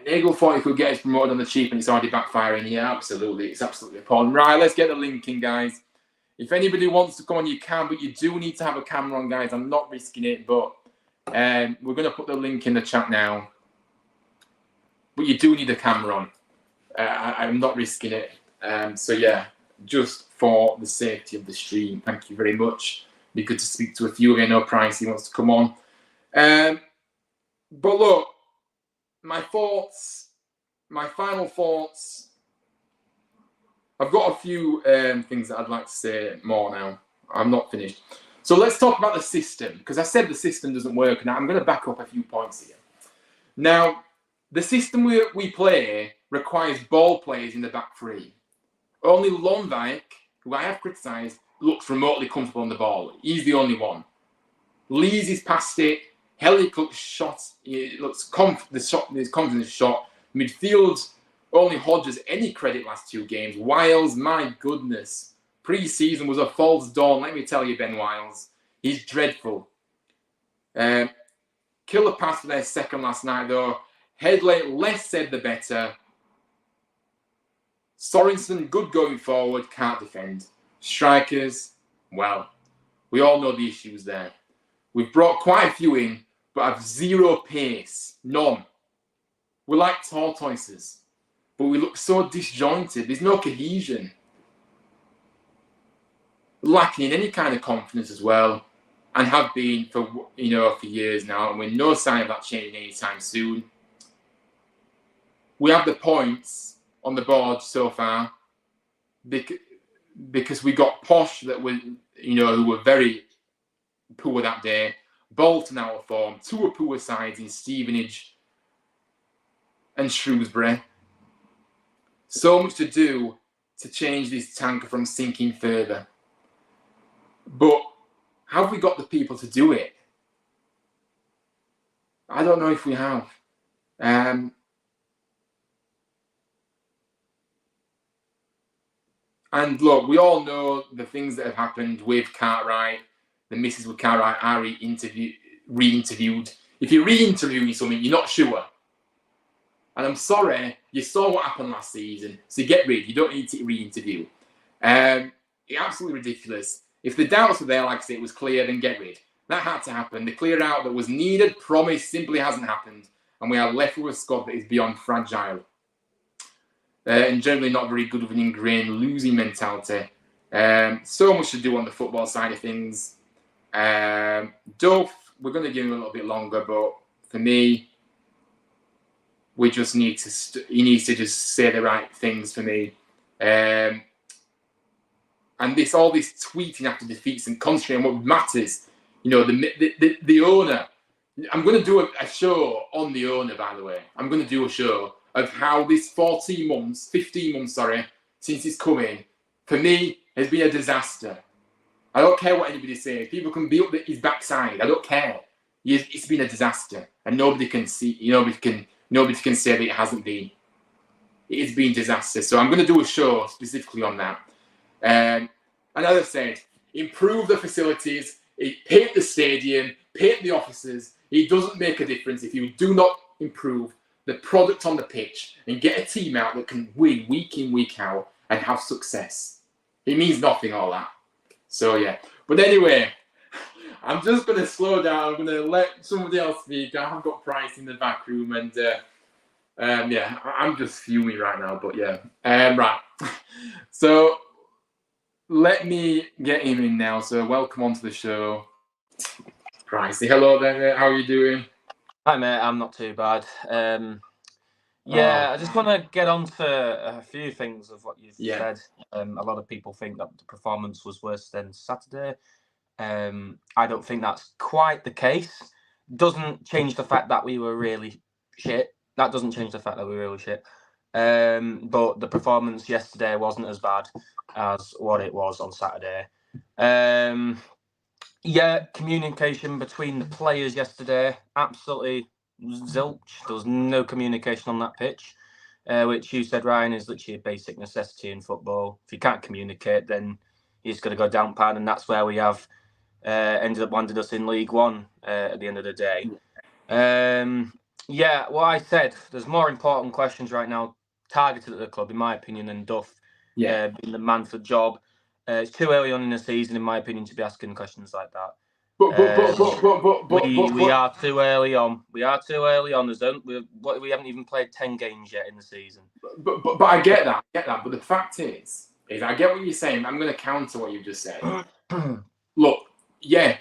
Nagel thought he could get us promoted on the cheap and it's already backfiring. Yeah, absolutely. It's absolutely appalling. Right, let's get the link in, guys. If anybody wants to come on, you can, but you do need to have a camera on, guys. I'm not risking it, but we're going to put the link in the chat now. But you do need a camera on. I'm not risking it. So, yeah, just for the safety of the stream, thank you very much. Be good to speak to a few again. No Price, he wants to come on. But look, my final thoughts. I've got a few things that I'd like to say more now. I'm not finished. So let's talk about the system, because I said the system doesn't work, and I'm going to back up a few points here. Now, the system we play requires ball players in the back three. Only Longvik, who I have criticised, looks remotely comfortable on the ball. He's the only one. Lees is past it. Hellick looks shot. It looks his confidence shot. Midfield, only Hodges any credit last 2 games. Wiles, my goodness. Pre-season was a false dawn. Let me tell you, Ben Wiles. He's dreadful. Killer pass for their second last night, though. Headley, less said the better. Sorensen, good going forward, can't defend. Strikers, well, we all know the issues there. We've brought quite a few in, but have zero pace. None. We're like tortoises, but we look so disjointed. There's no cohesion. Lacking in any kind of confidence as well, and have been for years now, and with no sign of that changing anytime soon. We have the points on the board so far because we got Posh that were, who were very poor that day. Bolton out of form. 2 poor sides in Stevenage and Shrewsbury. So much to do to change this tanker from sinking further. But have we got the people to do it? I don't know if we have. And look, we all know the things that have happened with Cartwright. The misses with Cartwright are re-interviewed. If you're re-interviewing something, you're not sure. And I'm sorry, you saw what happened last season. So get rid. You don't need to re-interview. It's absolutely ridiculous. If the doubts were there, like I say, it was clear, then get rid. That had to happen. The clear out that was needed, promised, simply hasn't happened. And we are left with a squad that is beyond fragile. And generally not very good with an ingrained losing mentality. So much to do on the football side of things. Duff, we're going to give him a little bit longer, but for me, we just need to. He needs to just say the right things for me. And all this tweeting after defeats and concentrating on what matters. The owner. I'm going to do a show on the owner, by the way. I'm going to do a show of how this 15 months, since he's come in, for me, has been a disaster. I don't care what anybody says. People can beat up his backside. I don't care. It's been a disaster, and nobody can say that it hasn't been. It has been a disaster. So I'm going to do a show specifically on that. And as I said, improve the facilities, paint the stadium, paint the offices. It doesn't make a difference if you do not improve the product on the pitch and get a team out that can win week in, week out and have success. It means nothing, all that. So, yeah. But anyway, I'm just going to slow down. I'm going to let somebody else speak. I have got Price in the back room and, I'm just fuming right now. But, yeah. Right. So, let me get him in now. So, welcome onto the show. Price, hello there, mate. How are you doing? Hi, mate. I'm not too bad. I just want to get on to a few things of what you've said. A lot of people think that the performance was worse than Saturday. I don't think that's quite the case. Doesn't change the fact that we were really shit. That doesn't change the fact that we were really shit. But the performance yesterday wasn't as bad as what it was on Saturday. Yeah, communication between the players yesterday, absolutely zilch. There was no communication on that pitch, which you said, Ryan, is literally a basic necessity in football. If you can't communicate, then you're just going to go down pan, and that's where we have ended up landing us in League One at the end of the day. Yeah, what I said, there's more important questions right now targeted at the club, in my opinion, than Duff being the man for the job. It's too early on in the season, in my opinion, to be asking questions like that. We are too early on. We are too early on. We haven't even played 10 games yet in the season. But I get that. But the fact is I get what you're saying. I'm going to counter what you just said. Look, yeah,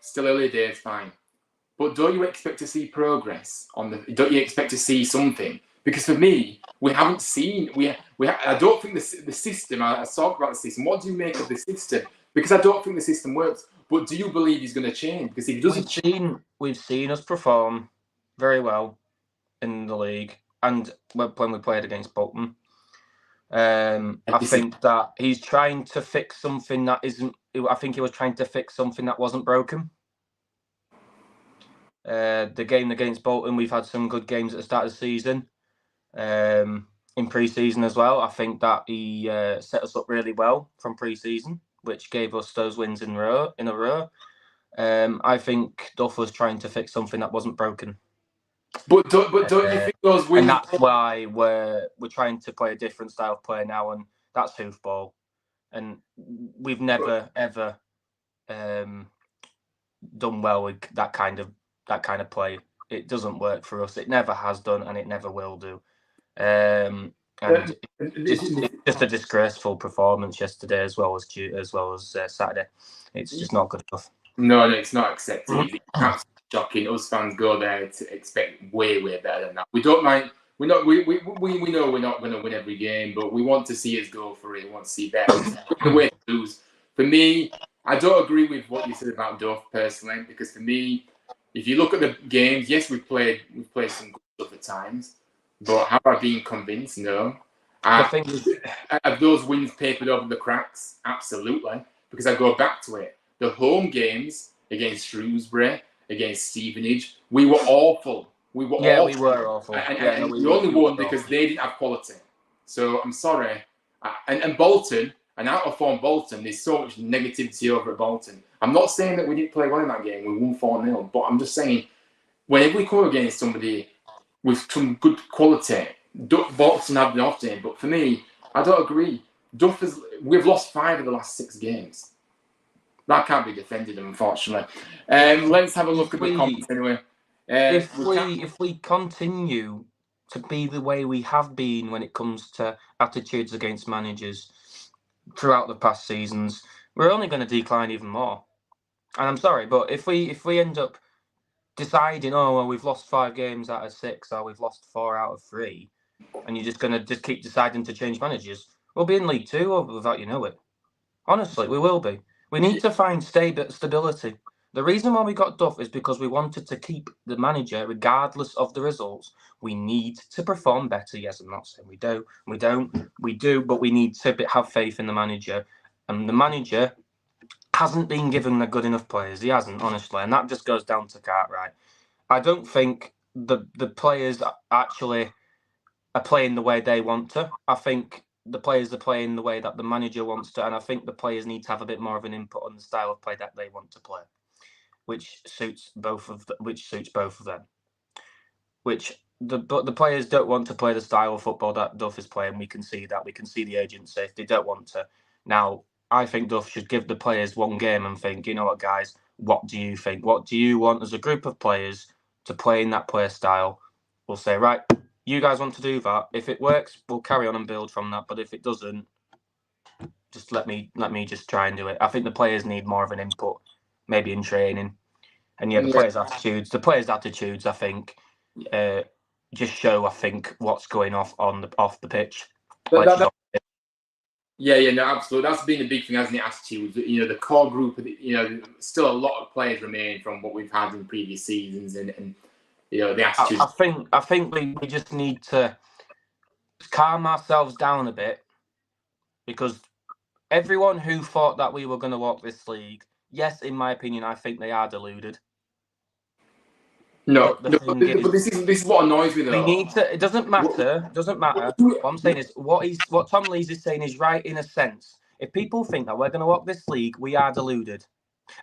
still early days, fine. But don't you expect to see progress don't you expect to see something? Because for me, we haven't seen. I don't think the system. I talk about the system. What do you make of the system? Because I don't think the system works. But do you believe he's going to change? Because if he doesn't, we've seen us perform very well in the league, and when we played against Bolton. I think that he's trying to fix something that isn't. I think he was trying to fix something that wasn't broken. The game against Bolton, we've had some good games at the start of the season. In pre-season as well, I think that he set us up really well from pre-season, which gave us those wins in a row. I think Duff was trying to fix something that wasn't broken. But don't you think those wins? And that's why we're trying to play a different style of play now, and that's hoofball. And we've never ever done well with that kind of play. It doesn't work for us. It never has done, and it never will do. And it's just a disgraceful performance yesterday, as well as Saturday. It's just not good enough. No, it's not acceptable. It's absolutely shocking. Us fans go there to expect way better than that. We don't mind. We know we're not going to win every game, but we want to see us go for it. We want to see better. The way to lose. For me, I don't agree with what you said about Duff personally, because for me, if you look at the games, yes, we've played some good stuff at times, but have I been convinced? No. Have those wins papered over the cracks? Absolutely, because I go back to it. The home games against Shrewsbury, against Stevenage, we were awful. We were awful. And we only won because they didn't have quality. So I'm sorry. And Bolton, an out-of-form Bolton, there's so much negativity over at Bolton. I'm not saying that we didn't play well in that game. We won 4-0. But I'm just saying, whenever we come against somebody with some good quality, Bolton have been off day. But for me, I don't agree. We've lost 5 of the last 6 games. That can't be defended, unfortunately. Let's have a look at the comments anyway. If we continue to be the way we have been when it comes to attitudes against managers throughout the past seasons, we're only going to decline even more. And I'm sorry, but if we end up deciding, we've lost 5 games out of 6, or we've lost 4 out of 3, and you're just going to keep deciding to change managers, we'll be in League 2 without you know it. Honestly, we will be. We need to find stability. The reason why we got Duff is because we wanted to keep the manager regardless of the results. We need to perform better. Yes, I'm not saying we do, but we need to have faith in the manager. And the manager hasn't been given the good enough players. He hasn't, honestly. And that just goes down to Cartwright. I don't think the players actually are playing the way they want to. I think the players are playing the way that the manager wants to, and I think the players need to have a bit more of an input on the style of play that they want to play, which suits both of them. But the players don't want to play the style of football that Duff is playing. We can see that. We can see the agency. They don't want to. Now, I think Duff should give the players one game and think, you know what, guys, what do you think? What do you want as a group of players to play in that play style? We'll say, right, you guys want to do that. If it works, we'll carry on and build from that. But if it doesn't, just let me just try and do it. I think the players need more of an input, maybe in training. And the players' attitudes, I think, just show, I think, what's going off the pitch. No, absolutely. That's been a big thing, hasn't it? Attitudes. The core group. Still a lot of players remain from what we've had in previous seasons, and the attitude. I think we just need to calm ourselves down a bit, because everyone who thought that we were going to walk this league yes, in my opinion, I think they are deluded. No, but this is what annoys me though. We need to. It doesn't matter. It doesn't matter. What I'm saying is, what Tom Lees is saying is right in a sense. If people think that we're going to walk this league, we are deluded.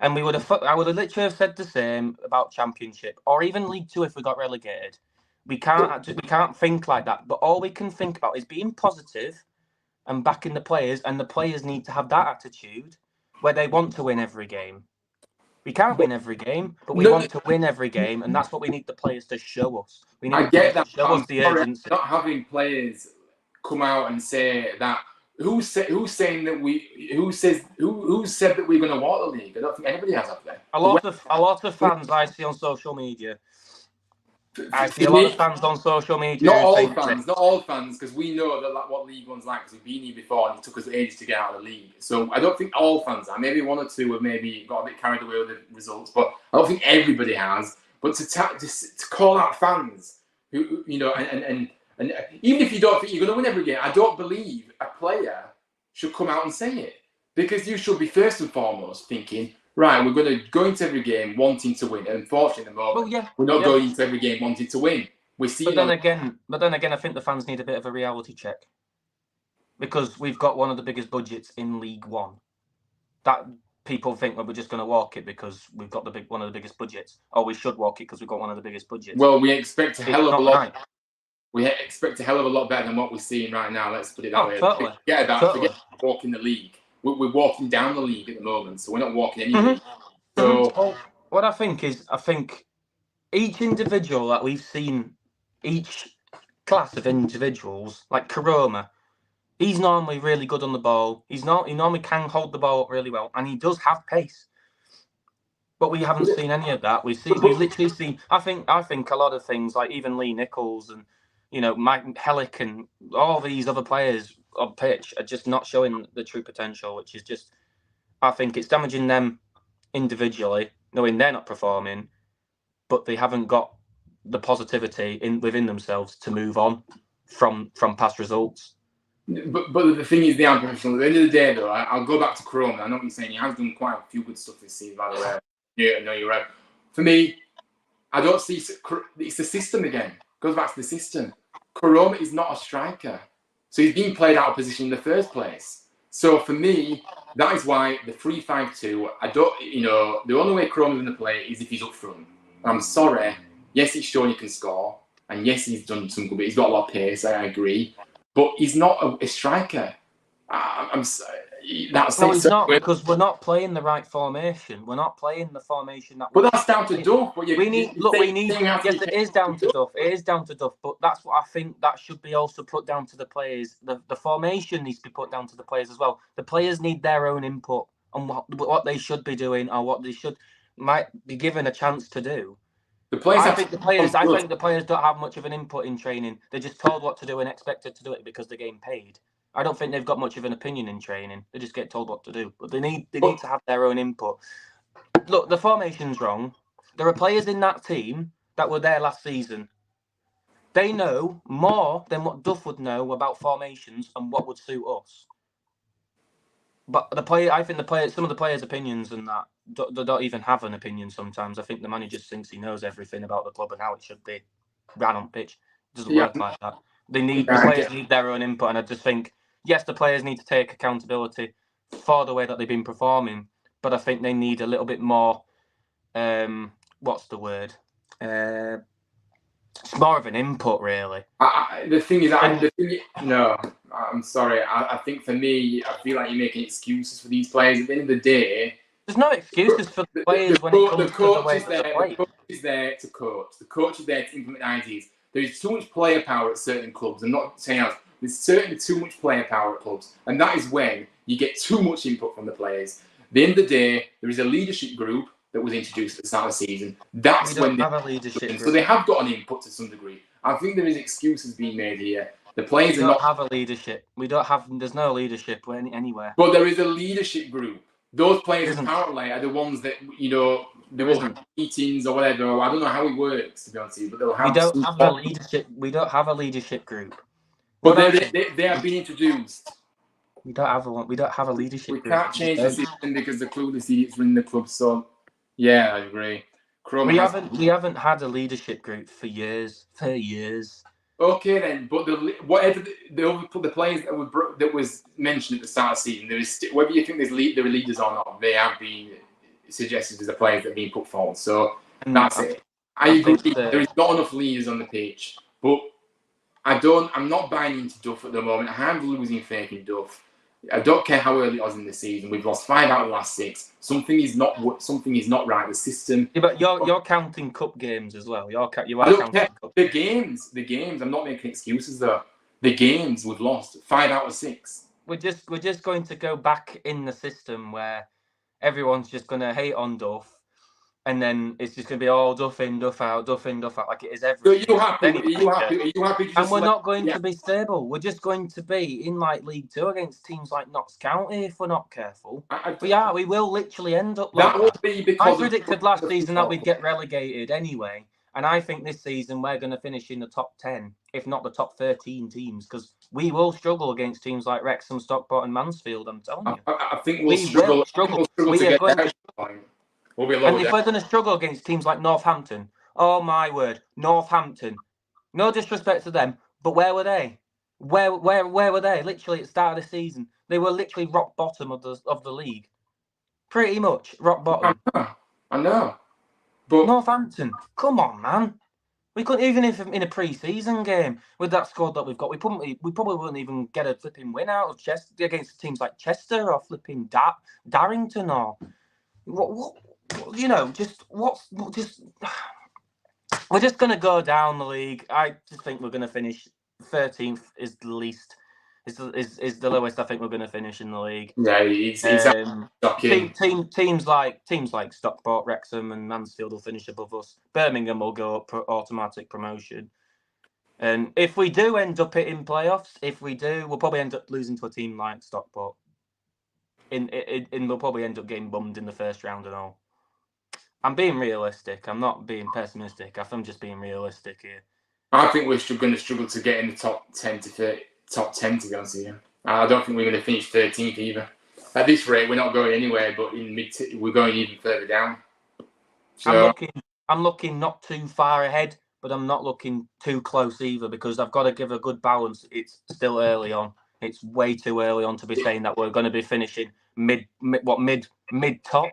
And I would have literally have said the same about Championship or even League Two if we got relegated. We can't think like that. But all we can think about is being positive and backing the players, and the players need to have that attitude where they want to win every game. We can't win every game, but we want to win every game, and that's what we need the players to show us. We need to show us the urgency. Not having players come out and say that. Who said that we're going to walk the league? I don't think anybody has up there. A lot of fans I see on social media. I see a lot of fans on social media. Not all fans, because we know that what League One's like, because we've been here before and it took us ages to get out of the league. So I don't think all fans are. Maybe one or two have maybe got a bit carried away with the results, but I don't think everybody has. But to call out fans who and even if you don't think you're going to win every game, I don't believe a player should come out and say it, because you should be first and foremost thinking, right, we're going to go into every game wanting to win. And unfortunately, at the moment, we're not going into every game wanting to win. But then again, I think the fans need a bit of a reality check, because we've got one of the biggest budgets in League One. That people think we're just going to walk it because we've got one of the biggest budgets, or we should walk it because we've got one of the biggest budgets. Well, we expect a hell of a lot. Right. We expect a hell of a lot better than what we're seeing right now. Let's put it that way. Totally. Forget walking the league. We're walking down the league at the moment, so we're not walking any league. So well, what I think each individual that we've seen, each class of individuals, like Karoma, he's normally really good on the ball. He normally can hold the ball up really well, and he does have pace. But we haven't seen any of that. We've literally seen. I think a lot of things, like even Lee Nichols and Mike Hellick and all these other players on pitch, are just not showing the true potential, which is just, I think it's damaging them individually, knowing they're not performing, but they haven't got the positivity within themselves to move on from past results. But the thing is, they aren't professional. At the end of the day, though, I'll go back to Chrome. I know what you're saying. He has done quite a few good stuff this season, by the way. Yeah, no, you're right. For me, I don't see it's the system again. Goes back to the system. Karoma is not a striker, so he's being played out of position in the first place. So for me, that is why the 3-5-2. I don't, the only way Karoma's going to play is if he's up front. And I'm sorry. Yes, he's shown he can score, and yes, he's done some good. But he's got a lot of pace. I agree, but he's not a striker. I'm sorry. He's not, because we're not playing the right formation. We're not playing the formation that. But that's down to Duff. But we need. Yes, it is down to Duff. It is down to Duff. But that's what I think that should be also put down to the players. The formation needs to be put down to the players as well. The players need their own input on what they should be doing, or what they might be given a chance to do. I think the players don't have much of an input in training. They're just told what to do and expected to do it because they're getting paid. I don't think they've got much of an opinion in training. They just get told what to do. But they need to have their own input. Look, the formation's wrong. There are players in that team that were there last season. They know more than what Duff would know about formations and what would suit us. But I think some of the players' opinions and that, they don't even have an opinion sometimes. I think the manager thinks he knows everything about the club and how it should be ran on pitch. It doesn't work like that. The players need their own input, and I just think, yes, the players need to take accountability for the way that they've been performing, but I think they need a little bit more. What's the word? It's more of an input, really. I'm sorry. I think for me, I feel like you're making excuses for these players. At the end of the day, there's no excuses for the players when it comes to the way they play. The coach is there to coach. The coach is there to implement ideas. There is too much player power at certain clubs. I'm not saying else. There's certainly too much player power at clubs, and that is when you get too much input from the players. At the end of the day, there is a leadership group that was introduced at the start of the season. That's when they have a leadership group. So they have got an input to some degree. I think there is excuses being made here. The players don't have a leadership. There's no leadership anywhere. But there is a leadership group. Those players apparently are the ones that they will have meetings or whatever. I don't know how it works, to be honest with you, but they'll have. We don't have a leadership group. But they have been introduced. We don't have one. We don't have a leadership We group. can't change the system because the clueless idiots run the club. So, yeah, I agree. We haven't had a leadership group for years. Okay then, but whatever the players that was mentioned at the start of the season, there is whether you think there are leaders or not, they have been suggested as the players that have been put forward. So that's it. I agree. There is not enough leaders on the pitch, but I'm not buying into Duff at the moment. I'm losing faith in Duff. I don't care how early it was in the season. We've lost 5 out of the last 6. Something is not right. The system. Yeah, but you're counting cup games as well. You are counting. The games. I'm not making excuses though. The games we've lost 5 out of 6. We're just going to go back in the system where everyone's just going to hate on Duff. And then it's just going to be all Duff in, Duff out, Duff in, Duff out, like it is every. So are you happy? Are you happy? And we're not going to be stable. We're just going to be in like League 2 against teams like Notts County if we're not careful. We will literally end up like that. I predicted last season that we'd get relegated anyway. And I think this season we're going to finish in the top 10, if not the top 13 teams, because we will struggle against teams like Wrexham, Stockport and Mansfield, I'm telling you. I think we'll struggle. We are going to struggle. And if we're going to struggle against teams like Northampton, oh my word, Northampton. No disrespect to them, but where were they? Where were they? Literally at the start of the season, they were literally rock bottom of the league. Pretty much rock bottom. I know. But Northampton, come on, man. We couldn't even in a pre-season game with that squad that we've got. We probably wouldn't even get a flipping win out of Chester against teams like Chester or flipping Darrington or what. You know, we're just going to go down the league. I just think we're going to finish 13th is the least, is the lowest I think we're going to finish in the league. Yeah, it's shocking. Teams like Stockport, Wrexham and Mansfield will finish above us. Birmingham will go up automatic promotion. And if we do end up in playoffs, we'll probably end up losing to a team like Stockport. And we'll probably end up getting bummed in the first round and all. I'm being realistic. I'm not being pessimistic. I'm just being realistic here. I think we're going to struggle to get in the top 10 to be honest with you. I don't think we're going to finish 13th either. At this rate, we're not going anywhere, but we're going even further down. So, I'm looking not too far ahead, but I'm not looking too close either because I've got to give a good balance. It's still early on. It's way too early on to be saying that we're going to be finishing mid top.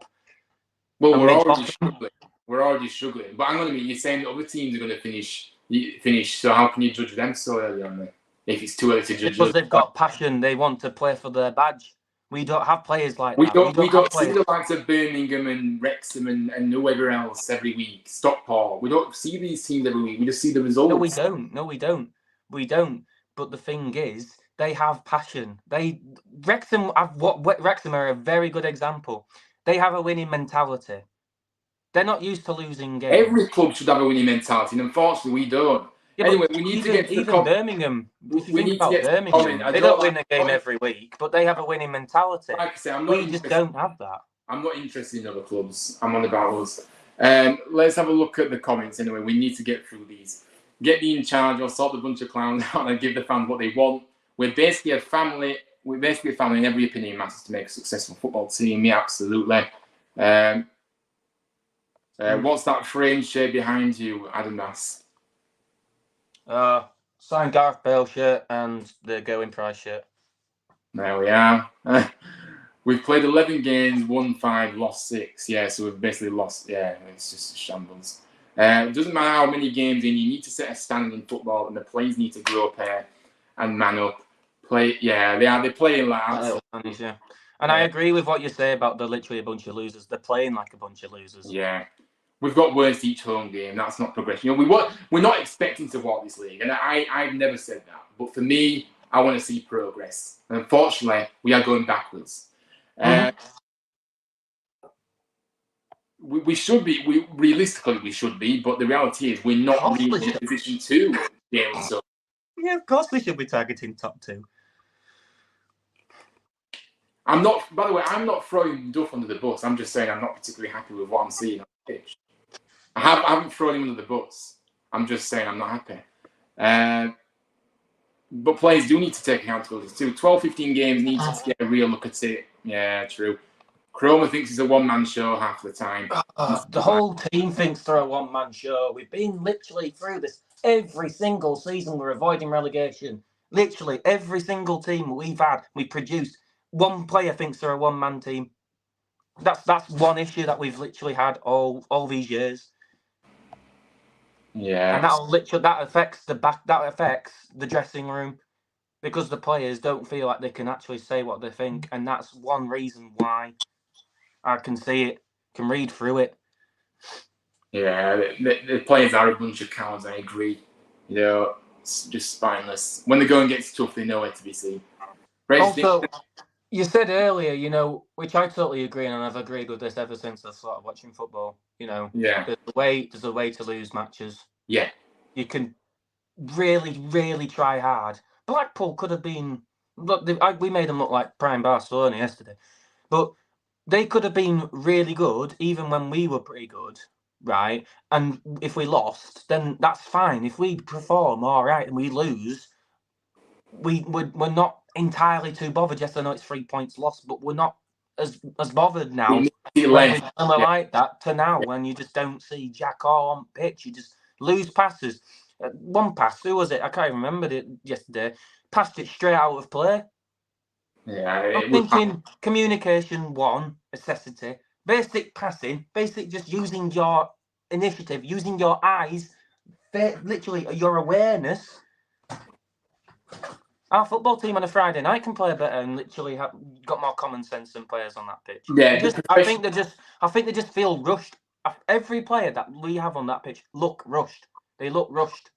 Well, we're already struggling. But hang on a minute, you're saying that other teams are going to finish. So how can you judge them so early on then? If it's too early to judge because they've got passion, they want to play for their badge. We don't have players like we that. We don't see the likes of Birmingham and Wrexham and whoever else every week. Stockport. We don't see these teams every week. We just see the results. No, we don't. But the thing is, they have passion. Wrexham are a very good example. They have a winning mentality. They're not used to losing games. Every club should have a winning mentality, and unfortunately, we don't. Yeah, anyway, we need to get to Birmingham. Birmingham. They don't win a game every week, but they have a winning mentality. Like I say, we just don't have that. I'm not interested in other clubs. I'm on about us. Let's have a look at the comments anyway. We need to get through these. Get me in charge or sort the bunch of clowns out and give the fans what they want. We're basically a family. And every opinion matters to make a successful football team. Yeah, absolutely. What's that frame shape behind you, Adam Nass? Signed Gareth Bale shirt and the Going Price shirt. There we are. We've played 11 games, won 5, lost 6. Yeah, so we've basically lost. Yeah, it's just a shambles. It doesn't matter how many games in, you need to set a standard in football, and the players need to grow up here and man up. They're playing like that. Yeah. And I agree with what you say about they're literally a bunch of losers. They're playing like a bunch of losers. Yeah. We've got worse each home game. That's not progression. You know, we're not expecting to walk this league, and I've never said that. But for me, I want to see progress. And unfortunately, we are going backwards. We should be. Realistically, we should be. But the reality is, we're not really in a position to be able to. Yeah, of course we should be targeting top 2. I'm not. By the way, I'm not throwing Duff under the bus. I'm just saying I'm not particularly happy with what I'm seeing on the pitch. I haven't thrown him under the bus. I'm just saying I'm not happy. But players do need to take accountability too. 12, 15 games need to get a real look at it. Yeah, true. Chroma thinks it's a one-man show half the time. The whole team thinks they're a one-man show. We've been literally through this every single season. We're avoiding relegation. Literally every single team we produced. One player thinks they're a one-man team. That's one issue that we've literally had all these years. Yeah, and that affects the dressing room because the players don't feel like they can actually say what they think, and that's one reason why. I can see it, can read through it. Yeah, the players are a bunch of cowards. I agree. You know, it's just spineless. When the going gets tough, they know where to be seen. Also, you said earlier, you know, which I totally agree, and I've agreed with this ever since I started watching football. You know, there's a way to lose matches. Yeah, you can really, really try hard. Blackpool could have been. Look, we made them look like prime Barcelona yesterday, but they could have been really good even when we were pretty good, right? And if we lost, then that's fine. If we perform all right and we lose, we're not entirely too bothered. Yes, I know it's 3 points lost, but we're not as bothered now when we like that to now when you just don't see jack all on pitch. You just lose passes. One pass, who was it? I can't even remember it yesterday. Passed it straight out of play. Yeah, I'm thinking communication, one, necessity, basic passing, basic just using your initiative, using your eyes, literally your awareness. Our football team on a Friday night can play better and literally have got more common sense than players on that pitch. Yeah, I think they just feel rushed. Every player that we have on that pitch look rushed. They look rushed.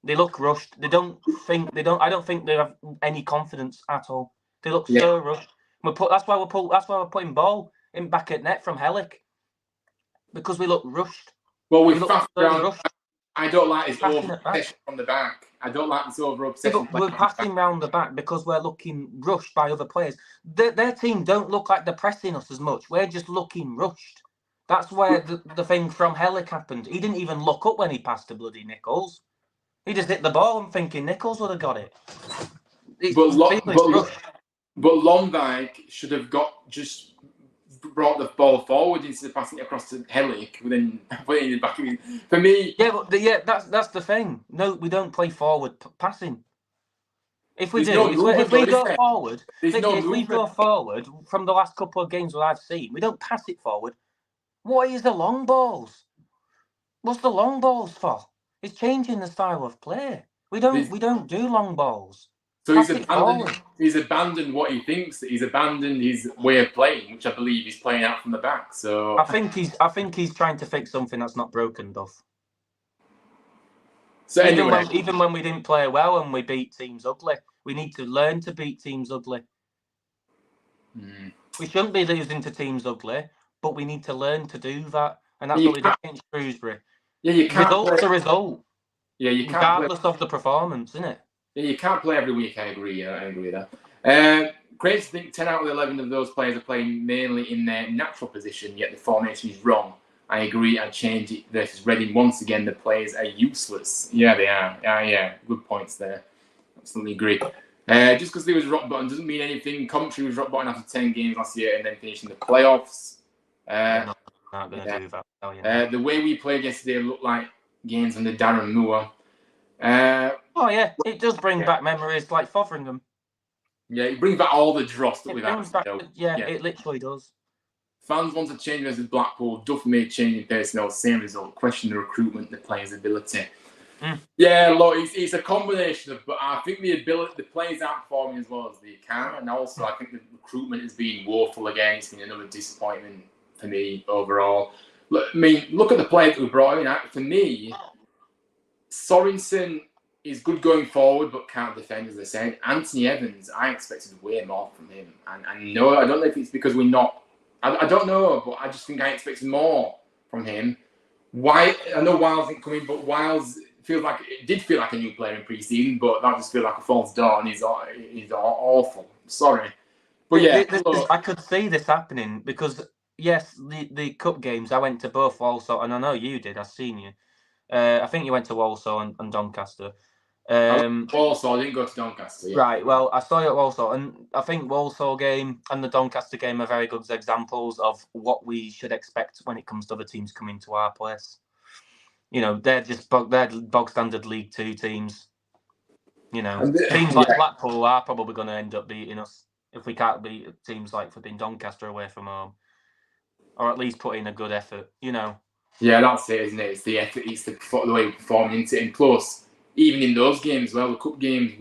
They don't think. I don't think they have any confidence at all. They look so rushed. That's why we're putting ball in back at net from Hellick because we look rushed. Well, we fast around. I don't like this over obsession from the back. I don't like this over obsession. We're passing round the back because we're looking rushed by other players. Their team don't look like they're pressing us as much. We're just looking rushed. That's where the thing from Hellick happened. He didn't even look up when he passed to bloody Nichols. He just hit the ball and thinking Nichols would have got it. But Lomberg should have brought the ball forward instead of passing it across to Hellick, then putting it back in. For me, that's the thing. No, we don't play forward passing. If we do, if we go forward, if we go forward from the last couple of games that I've seen, we don't pass it forward. What is the long balls? What's the long balls for? It's changing the style of play. We don't do long balls. So he's abandoned what he thinks. He's abandoned his way of playing, which I believe he's playing out from the back. So I think he's trying to fix something that's not broken, Duff. So even when we didn't play well and we beat teams ugly, we need to learn to beat teams ugly. We shouldn't be losing to teams ugly, but we need to learn to do that, and that's what we did against Shrewsbury. Yeah, you can't. Result's a result. Yeah, you can't. Regardless of the performance, isn't it? Yeah, you can't play every week. I agree. I agree with that. Great to think 10 out of 11 of those players are playing mainly in their natural position, yet the formation is wrong. I agree. I'd change it versus Reading. Once again, the players are useless. Yeah, they are. Yeah, good points there. Absolutely agree. Just because they was rock bottom doesn't mean anything. Coventry was rock bottom after 10 games last year and then finishing the playoffs. Not going to do that. The way we played yesterday looked like games under Darren Moore. It does bring back memories like Fotheringham. Yeah, it brings back all the dross that we've had. It literally does. Fans want to change versus Blackpool. Duff made change in personnel, same result. Question the recruitment, the players' ability. Yeah, look, it's a combination of, but I think the players aren't performing as well as they can, and also I think the recruitment has been woeful again. It's been another disappointment for me overall. Look at the players that we brought in. For me, Sorensen is good going forward, but can't defend, as they said. Anthony Evans, I expected way more from him, and no, I don't know if it's because we're not. I don't know, but I just think I expected more from him. I know Wiles didn't come in, but Wiles did feel like a new player in pre-season, but that just feels like a false dawn. He's awful. Sorry, but yeah, I could see this happening because yes, the cup games I went to both also, and I know you did. I've seen you. I think you went to Walsall and Doncaster. Walsall, I didn't go to Doncaster. Yeah. Right, well, I saw you at Walsall, and I think Walsall game and the Doncaster game are very good examples of what we should expect when it comes to other teams coming to our place. You know, they're bog standard League Two teams. You know, teams like Blackpool are probably going to end up beating us if we can't beat teams like flipping Doncaster away from home, or at least put in a good effort. You know. Yeah, that's it, isn't it? It's the effort, it's the way we perform into it. And plus, even in those games, well, the cup games,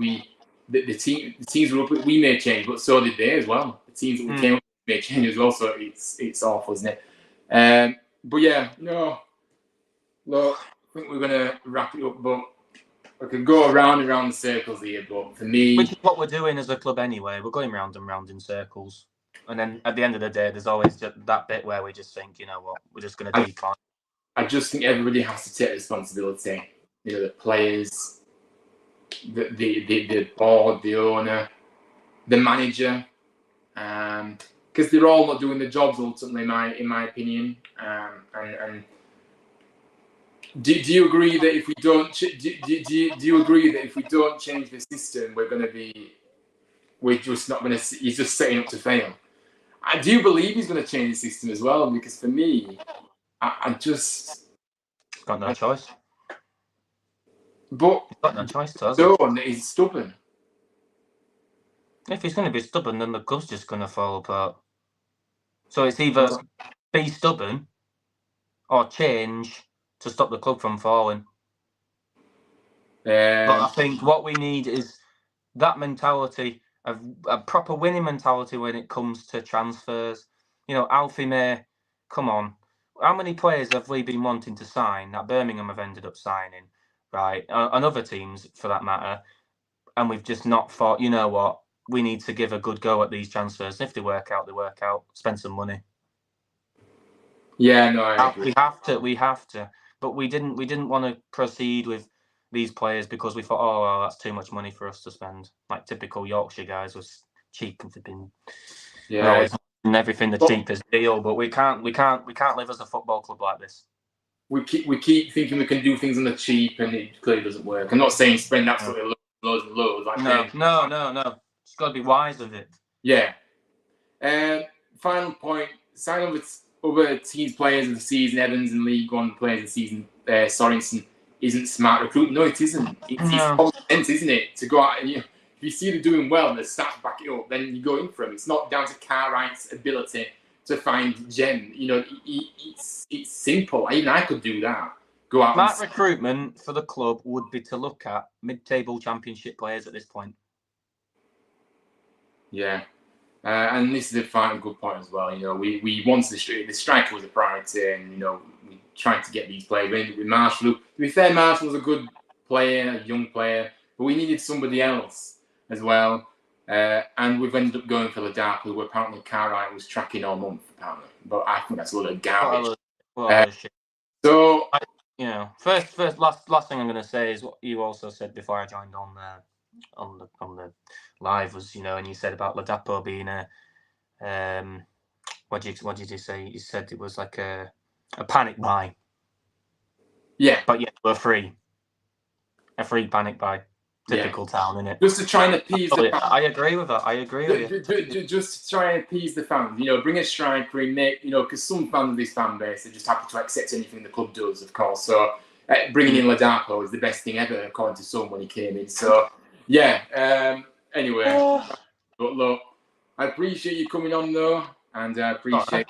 the teams were up, we made change, but so did they as well. The teams that we came up made change as well, so it's awful, isn't it? But yeah, no, look, I think we're gonna wrap it up, but I could go around and round the circles here. But for me, which is what we're doing as a club anyway, we're going round and round in circles. And then at the end of the day, there's always just that bit where we just think, you know what, we're just going to decline. I just think everybody has to take responsibility. You know, the players, the board, the owner, the manager, because they're all not doing the jobs ultimately, in my opinion. And do you agree that if we don't do you agree that if we don't change the system, we're just not going to? He's just setting up to fail. I do believe he's going to change the system as well, because for me, I just got no choice. But he's got no choice, does he? He's stubborn. If he's going to be stubborn, then the club's just going to fall apart. So it's either be stubborn or change to stop the club from falling. But I think what we need is that mentality, a proper winning mentality when it comes to transfers. You know, Alfie May, come on. How many players have we been wanting to sign that Birmingham have ended up signing, right? And other teams, for that matter. And we've just not thought, you know what, we need to give a good go at these transfers. If they work out, they work out. Spend some money. Yeah, no, I agree. We have to. But we didn't want to proceed with these players because we thought, oh, well, that's too much money for us to spend. Like typical Yorkshire guys was cheap and flipping. Yeah. And everything the cheapest deal, but we can't live as a football club like this. We keep thinking we can do things on the cheap, and it clearly doesn't work. I'm not saying spend absolutely loads and loads. Like no. It's got to be wise with it. Yeah. Final point: sign with other teams players of the season, Evans and League One players of the season. Sorensen isn't smart recruitment. No, it isn't. It's common sense, isn't it? To go out and if you see them doing well and the stats back it up, then you go in for them. It's not down to Cartwright's ability to find gem. You know, it's simple. Even I could do that. Go out. Smart recruitment for the club would be to look at mid-table championship players at this point. Yeah. And this is a final good point as well. You know, we wanted the striker was a priority, and you know we tried to get these players in with Marshall. To be fair, Marshall was a good player, a young player, but we needed somebody else as well. And we've ended up going for Ladapo, who apparently Cartwright was tracking all month, apparently. But I think that's a lot of garbage. So you know, last thing I'm going to say is what you also said before I joined on the live was, you know, and you said about Ladapo being a what did you say? You said it was like a panic buy. Yeah, but yeah, we're free. A free panic buy. Typical town, innit? Just to try and appease the fans. I agree with that. I agree with you. Just to try and appease the fans. You know, bring a striker in, because some fans of this fan base are just happy to accept anything the club does, of course. So bringing in Ladapo is the best thing ever, according to some when he came in. So, yeah. Anyway, but look, I appreciate you coming on, though, and I appreciate,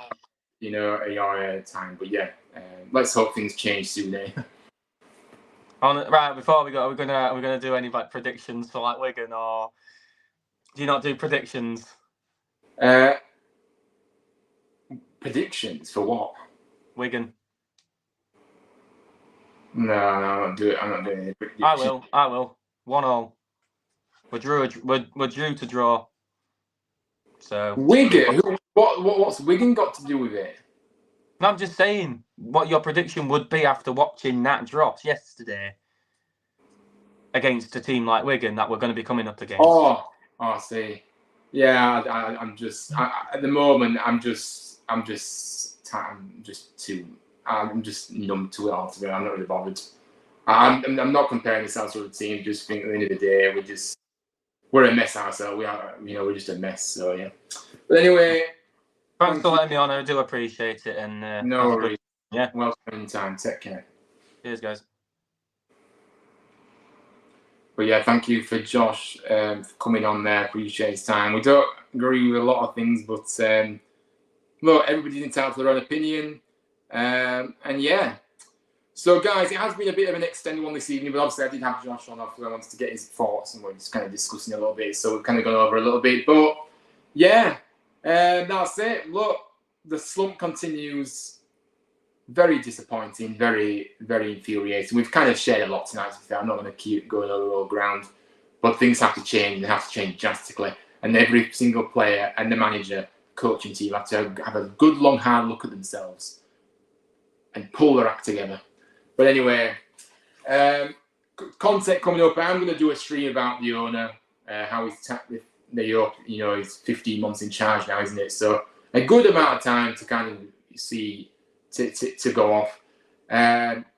your time. But yeah, let's hope things change soon, eh? Right, before we go, are we gonna do any like predictions for like Wigan, or do you not do predictions? Predictions for what? Wigan. No, I'm not doing any predictions. I will. 1-1. We're due to draw. So Wigan. What's Wigan got to do with it? No, I'm just saying what your prediction would be after watching that drop yesterday against a team like Wigan that we're going to be coming up against. Oh, I see. Yeah, I'm just at the moment. I'm just numb to it altogether. I'm not really bothered. I'm not comparing ourselves to the team. Just think at the end of the day, we're a mess ourselves. We're just a mess. So yeah. But anyway, thanks for letting me on. I do appreciate it. And no worries. Yeah. Welcome anytime. Take care. Cheers, guys. But yeah, thank you for Josh for coming on there. Appreciate his time. We don't agree with a lot of things, but look, everybody's entitled to their own opinion. And yeah. So guys, it has been a bit of an extended one this evening, but obviously I did have Josh on after I wanted to get his thoughts and we're just kind of discussing a little bit. So we've kind of gone over a little bit. But yeah, that's it. Look, the slump continues. Very disappointing, very, very infuriating. We've kind of shared a lot tonight, to be fair. I'm not going to keep going over all ground. But things have to change. They have to change drastically. And every single player and the manager, coaching team have to have a good, long, hard look at themselves and pull their act together. But anyway, content coming up. I'm going to do a stream about the owner, how he's 15 months in charge now, isn't it? So a good amount of time to kind of see to go off.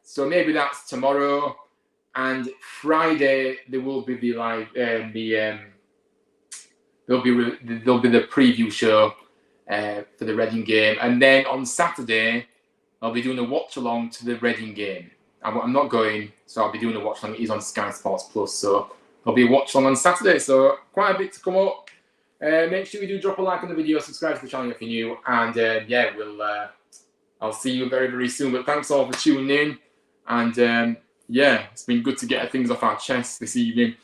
So maybe that's tomorrow, and Friday there will be the live there'll be the preview show for the Reading game, and then on Saturday I'll be doing a watch along to the Reading game. I'm not going, so I'll be doing a watch along. It is on Sky Sports Plus, so there'll be a watch along on Saturday. So quite a bit to come up. Make sure you do drop a like on the video, subscribe to the channel if you're new, and yeah, I'll see you very, very soon. But thanks all for tuning in, and yeah, it's been good to get things off our chest this evening.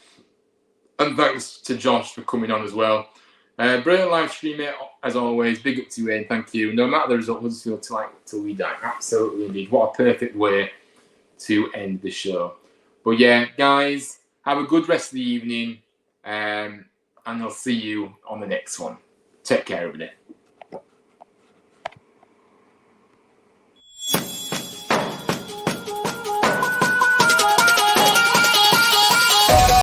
And thanks to Josh for coming on as well. Brilliant live stream, mate, as always. Big up to you, Ian. Thank you. No matter the result, Huddersfield till we die. Absolutely indeed. What a perfect way to end the show. But yeah, guys, have a good rest of the evening, and I'll see you on the next one. Take care, everybody.